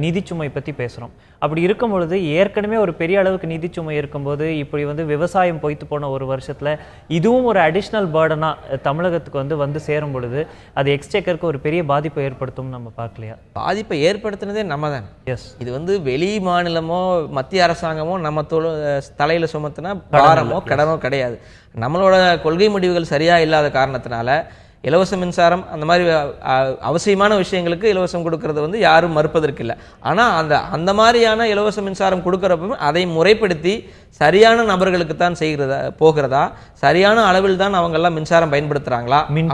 A: நிதிச்சுமை பற்றி பேசுகிறோம். அப்படி இருக்கும் பொழுது ஏற்கனவே ஒரு பெரிய அளவுக்கு நிதிச்சுமை இருக்கும்போது இப்படி வந்து விவசாயம் பொய்த்து போன ஒரு வருஷத்தில் இதுவும் ஒரு அடிஷ்னல் பேர்டனாக தமிழகத்துக்கு வந்து சேரும் பொழுது அது எக்ஸ்சேக்கருக்கு ஒரு பெரிய பாதிப்பை ஏற்படுத்தும். நம்ம பார்க்கலையா?
B: பாதிப்பை ஏற்படுத்தினதே நம்ம தான்.
A: எஸ்,
B: இது வந்து வெளி மாநிலமோ மத்திய அரசாங்கமோ நம்ம தலையில் சுமத்தினா பாரமோ கடனோ கிடையாது. நம்மளோட கொள்கை முடிவுகள் சரியாக இல்லாத காரணத்தினால இலவச மின்சாரம் அந்த மாதிரி அவசியமான விஷயங்களுக்கு இலவசம் கொடுக்கறது வந்து யாரும் மறுப்பதற்கு இல்லை. ஆனால் அந்த மாதிரியான இலவச மின்சாரம் கொடுக்குறப்ப அதை முறைப்படுத்தி சரியான நபர்களுக்கு தான் போகிறதா, சரியான அளவில் தான் அவங்கெல்லாம் மின்சாரம் பயன்படுத்துகிறாங்களா, மின்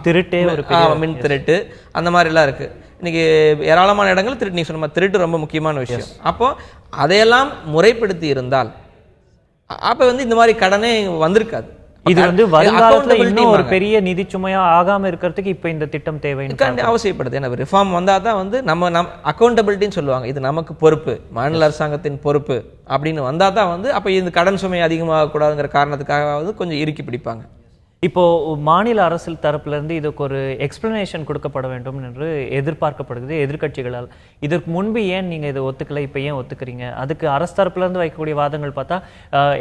B: திருட்டு அந்த மாதிரிலாம் இருக்குது. இன்னைக்கு ஏராளமான இடங்கள் திருட்டு, நீ சொன்ன திருட்டு ரொம்ப முக்கியமான விஷயம். அப்போ அதையெல்லாம் முறைப்படுத்தி இருந்தால் அப்போ வந்து இந்த மாதிரி கடனே வந்திருக்காது.
A: இது வந்து வருங்காலத்துல இன்னும் ஒரு பெரிய நிதி சுமையா ஆகாம இருக்கிறதுக்கு இப்ப இந்த திட்டம் தேவைன்னு
B: அவசியப்படுது. ஏன்னா ரிஃபார்ம் வந்தா தான் வந்து நம்ம அக்கௌண்டபிலிட்டின்னு சொல்லுவாங்க, இது நமக்கு பொறுப்பு, மாநில அரசாங்கத்தின் பொறுப்பு அப்படின்னு வந்தா தான் வந்து அப்ப இந்த கடன் சுமை அதிகமாக கூடாதுங்கிற காரணத்துக்காக கொஞ்சம் இறுக்கி பிடிப்பாங்க.
A: இப்போ மாநில அரசு தரப்புல இருந்து இதுக்கு ஒரு எக்ஸ்பிளனேஷன் கொடுக்கப்பட வேண்டும் என்று எதிர்பார்க்கப்படுகிறது எதிர்கட்சிகளால். இதற்கு முன்பு ஏன் நீங்க இதை ஒத்துக்கல, இப்ப ஏன் ஒத்துக்கிறீங்க? அதுக்கு அரசு தரப்புல இருந்து வைக்கக்கூடிய வாதங்கள் பார்த்தா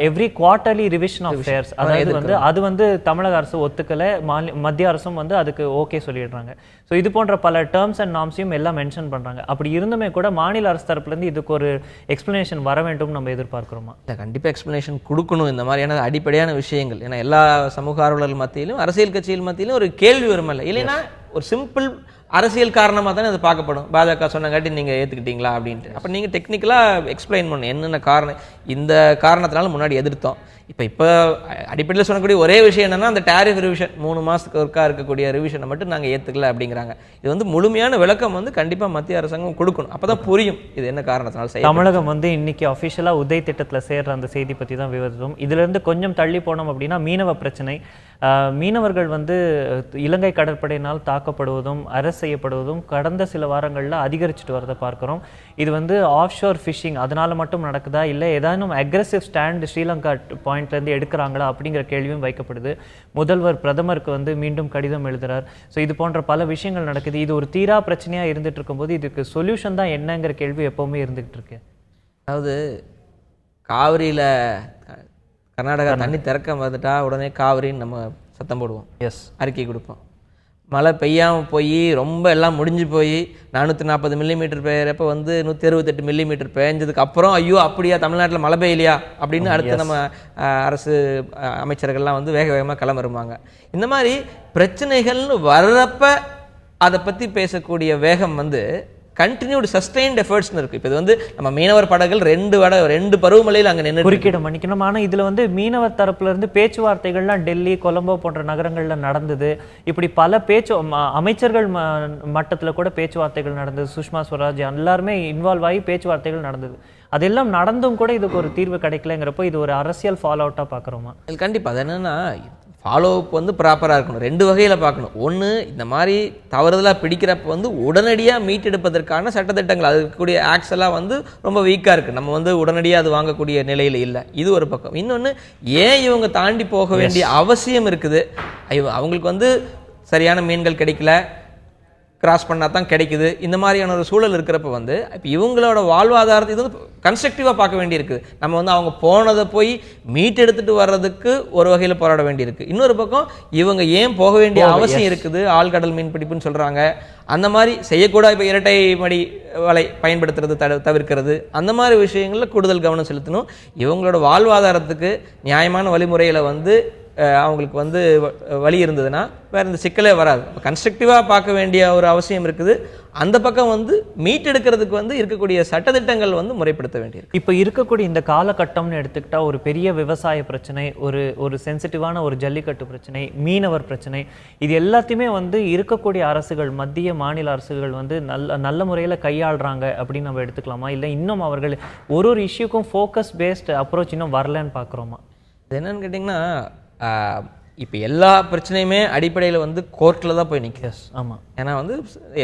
A: every quarterly revision of fares, அதாவது அது வந்து தமிழக அரசு ஒத்துக்கல, மத்திய அரசும் வந்து அதுக்கு ஓகே சொல்லிடுறாங்க. ஸோ இது போன்ற பல டேர்ம்ஸ் அண்ட் நார்ம்ஸையும் எல்லாம் மென்ஷன் பண்றாங்க. அப்படி இருந்துமே கூட மாநில அரசு தரப்புல இருந்து இதுக்கு ஒரு எக்ஸ்பிளனேஷன் வர வேண்டும் நம்ம எதிர்பார்க்கிறோமா?
B: கண்டிப்பா எக்ஸ்பிளனேஷன் கொடுக்கணும். இந்த மாதிரியான அடிப்படையான விஷயங்கள், ஏன்னா எல்லா சமூக ஆர்வலர்கள் மத்தியிலும் அரசியல் கட்சிகள் மத்தியிலும் ஒரு கேள்வி வருமல்ல, இல்லைன்னா ஒரு சிம்பிள் அரசியல் காரணமாக தானே அது பார்க்கப்படும். பாஜக சொன்னங்காட்டி நீங்கள் ஏற்றுக்கிட்டீங்களா அப்படின்ட்டு. அப்போ நீங்கள் டெக்னிக்கலாக எக்ஸ்பிளைன் பண்ணணும் என்னென்ன காரணம், இந்த காரணத்தினால முன்னாடி எதிர்த்தோம். இப்போ அடிப்படையில் சொல்லக்கூடிய ஒரே விஷயம் என்னன்னா அந்த டேரிஃப் ரிவிஷன் 3 மாதத்துக்கு ஒருக்கா இருக்கக்கூடிய ரிவிஷனை மட்டும் நாங்கள் ஏற்றுக்கல அப்படிங்கிறாங்க. இது வந்து முழுமையான விளக்கம் வந்து கண்டிப்பாக மத்திய அரசாங்கம் கொடுக்கணும். அப்போ தான் புரியும் இது என்ன காரணத்தினால.
A: தமிழகம் வந்து இன்னைக்கு அஃபிஷியலாக உதய் திட்டத்தில் சேர்ற அந்த செய்தி பற்றி தான் விவாதித்தோம். இதுலேருந்து கொஞ்சம் தள்ளி போனோம் அப்படின்னா மீனவ பிரச்சனை. மீனவர்கள் வந்து இலங்கை கடற்படையினால் தாக்கப்படுவதும் அரசு அரெஸ்ட் செய்யப்படுவதும் கடந்த சில வாரங்களில் அதிகரிச்சுட்டு வரதை பார்க்குறோம். இது வந்து ஆஃப் ஷோர் ஃபிஷிங் அதனால மட்டும் நடக்குதா, இல்லை ஏதானும் அக்ரெசிவ் ஸ்டாண்ட் ஸ்ரீலங்கா பாயிண்ட்லேருந்து எடுக்கிறாங்களா அப்படிங்கிற கேள்வியும் வைக்கப்படுது. முதல்வர் பிரதமருக்கு வந்து மீண்டும் கடிதம் எழுதுறார். ஸோ இது போன்ற பல விஷயங்கள் நடக்குது. இது ஒரு தீரா பிரச்சனையாக இருந்துட்டு இருக்கும்போது இதுக்கு சொல்யூஷன் தான் என்னங்கிற கேள்வி எப்போவுமே இருந்துகிட்டு இருக்கு.
B: அதாவது காவிரியில் கர்நாடகா தண்ணி திறக்க வந்துட்டா உடனே காவிரின்னு நம்ம சத்தம் போடுவோம்,
A: எஸ்
B: அறிக்கை கொடுப்போம். மழை பெய்யாமல் போய் ரொம்ப எல்லாம் முடிஞ்சு போய் 440 மில்லிமீட்டர் பெய்யறப்ப வந்து 168 மில்லிமீட்டர் பெய்ஞ்சதுக்கு அப்புறம் ஐயோ அப்படியா தமிழ்நாட்டில் மழை பெய்யலையா அப்படின்னு அடுத்து நம்ம அரசு அமைச்சர்கள்லாம் வந்து வேக வேகமாக கிளம்புருவாங்க. இந்த மாதிரி பிரச்சனைகள்னு வர்றப்ப அதை பற்றி பேசக்கூடிய வேகம் வந்து கண்டினியூடு சஸ்டெயின்ட் எஃபர்ட்ஸ்னு இருக்குது. இப்போ இது வந்து நம்ம மீனவர் படகுகள் ரெண்டு பருவமழையில் அங்கே நின்று
A: குறுக்கிட மன்னிக்கணும். ஆனால் இதில் வந்து மீனவர் தரப்புல இருந்து பேச்சுவார்த்தைகள்லாம் டெல்லி, கொலம்போ போன்ற நகரங்களில் நடந்தது. இப்படி பல அமைச்சர்கள் மட்டத்தில் கூட பேச்சுவார்த்தைகள் நடந்தது. சுஷ்மா ஸ்வராஜ் எல்லாருமே இன்வால்வ் ஆகி பேச்சுவார்த்தைகள் நடந்தது. அதெல்லாம் நடந்தும் கூட இதுக்கு ஒரு தீர்வு கிடைக்கலங்கிறப்போ இது ஒரு அரசியல் ஃபாலோ அவுட்டாக பார்க்குறோமா?
B: கண்டிப்பாக அது என்னென்னா ஃபாலோ அப் வந்து ப்ராப்பராக இருக்கணும். 2 வகையில் பார்க்கணும். ஒன்று, இந்த மாதிரி தவறுதலாக பிடிக்கிறப்ப வந்து உடனடியாக மீட்டெடுப்பதற்கான சட்டத்திட்டங்கள் அதுக்கூடிய ஆக்ட்ஸ் எல்லாம் வந்து ரொம்ப வீக்காக இருக்குது. நம்ம வந்து உடனடியாக அது வாங்கக்கூடிய நிலையில் இல்லை. இது ஒரு பக்கம். இன்னொன்று, ஏன் இவங்க தாண்டி போக வேண்டிய அவசியம் இருக்குது? அவங்களுக்கு வந்து சரியான மீன்கள் கிடைக்கல, கிராஸ் பண்ணால் தான் கிடைக்குது. இந்த மாதிரியான ஒரு சூழல் இருக்கிறப்ப வந்து இப்போ இவங்களோட வாழ்வாதாரத்தை இது வந்து கன்ஸ்ட்ரக்டிவாக பார்க்க வேண்டியிருக்கு. நம்ம வந்து அவங்க போனதை போய் மீட்டெடுத்துட்டு வர்றதுக்கு ஒரு வகையில் போராட வேண்டியிருக்கு. இன்னொரு பக்கம் இவங்க ஏன் போக வேண்டிய அவசியம் இருக்குது? ஆழ்கடல் மீன் பிடிப்புன்னு சொல்கிறாங்க. அந்த மாதிரி செய்யக்கூடாது. இப்போ இரட்டை மடி வலை பயன்படுத்துறது தவிர்க்கிறது, அந்த மாதிரி விஷயங்களில் கூடுதல் கவனம் செலுத்தணும். இவங்களோட வாழ்வாதாரத்துக்கு நியாயமான வழிமுறையில் வந்து அவங்களுக்கு வந்து வழி இருந்ததுன்னா வேறு இந்த சிக்கலே வராது. கன்ஸ்ட்ரக்டிவாக பார்க்க வேண்டிய ஒரு அவசியம் இருக்குது. அந்த பக்கம் வந்து மீட்டெடுக்கிறதுக்கு வந்து இருக்கக்கூடிய சட்டத்திட்டங்கள் வந்து முறைப்படுத்த வேண்டியிருக்கு.
A: இப்போ இருக்கக்கூடிய இந்த காலகட்டம்னு எடுத்துக்கிட்டா ஒரு பெரிய விவசாய பிரச்சனை, ஒரு சென்சிட்டிவான ஒரு ஜல்லிக்கட்டு பிரச்சனை, மீனவர் பிரச்சனை, இது எல்லாத்தையுமே வந்து இருக்கக்கூடிய அரசுகள், மத்திய மாநில அரசுகள் வந்து நல்ல முறையில் கையாளுறாங்க அப்படின்னு நம்ம எடுத்துக்கலாமா? இல்லை இன்னும் அவர்கள் ஒரு இஷ்யூக்கும் ஃபோக்கஸ் பேஸ்ட் அப்ரோச் இன்னும் வரலன்னு பார்க்குறோமா?
B: இது என்னன்னு கேட்டிங்கன்னா, இப்போ எல்லா பிரச்சனையுமே அடிப்படையில் வந்து கோர்ட்டில் தான் போய் நிற்கும்.
A: ஆமாம்.
B: ஏன்னா வந்து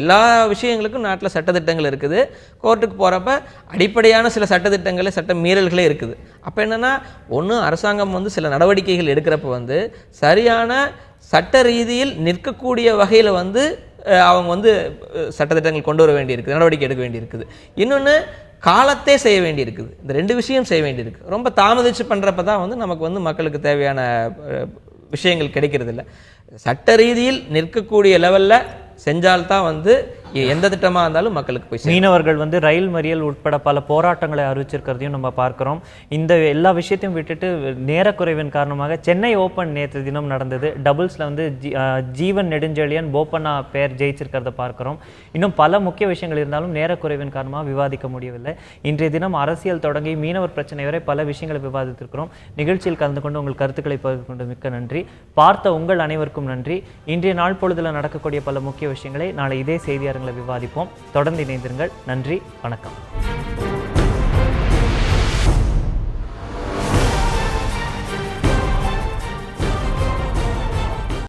B: எல்லா விஷயங்களுக்கும் நாட்டில் சட்டத்திட்டங்கள் இருக்குது. கோர்ட்டுக்கு போகிறப்ப அடிப்படையான சில சட்டத்திட்டங்களே சட்ட மீறல்களே இருக்குது. அப்போ என்னென்னா, ஒன்று அரசாங்கம் வந்து சில நடவடிக்கைகள் எடுக்கிறப்ப வந்து சரியான சட்ட ரீதியில் நிற்கக்கூடிய வகையில் வந்து அவங்க வந்து சட்டத்திட்டங்கள் கொண்டு வர வேண்டியிருக்குது, நடவடிக்கை எடுக்க வேண்டியிருக்குது. இன்னொன்று, காலத்தே செய்ய வேண்டியிருக்குது. இந்த 2 விஷயம் செய்ய வேண்டியிருக்கு. ரொம்ப தாமதிச்சு பண்ணுறப்ப தான் வந்து நமக்கு வந்து மக்களுக்கு தேவையான விஷயங்கள் கிடைக்கிறது இல்லை. சட்ட ரீதியில் நிற்கக்கூடிய லெவலில் செஞ்சால்தான் வந்து எந்த திட்டமாக இருந்தாலும் மக்களுக்கு போய்
A: மீனவர்கள் வந்து ரயில் மறியல் உட்பட பல போராட்டங்களை அறிவிச்சிருக்கிறதையும் நம்ம பார்க்குறோம். இந்த எல்லா விஷயத்தையும் விட்டுட்டு நேரக்குறைவின் காரணமாக சென்னை ஓப்பன் நேற்று தினம் நடந்தது. டபுள்ஸில் வந்து ஜீவன் நெடுஞ்செழியன் போப்பண்ணா பேர் ஜெயிச்சிருக்கிறத பார்க்குறோம். இன்னும் பல முக்கிய விஷயங்கள் இருந்தாலும் நேரக்குறைவின் காரணமாக விவாதிக்க முடியவில்லை. இன்றைய தினம் அரசியல் தொடங்கி மீனவர் பிரச்சனை வரை பல விஷயங்களை விவாதித்திருக்கிறோம். நிகழ்ச்சியில் கலந்து கொண்டு உங்கள் கருத்துக்களை பகிர்ந்து கொண்டு மிக்க நன்றி. பார்த்த உங்கள் அனைவருக்கும் நன்றி. இன்றைய நாள் பொழுதில் நடக்கக்கூடிய பல முக்கிய விஷயங்களை நாளை இதே செய்தி அரங்கில் விவாதிப்போம். தொடர்ந்து இணைந்திருங்கள். நன்றி, வணக்கம்.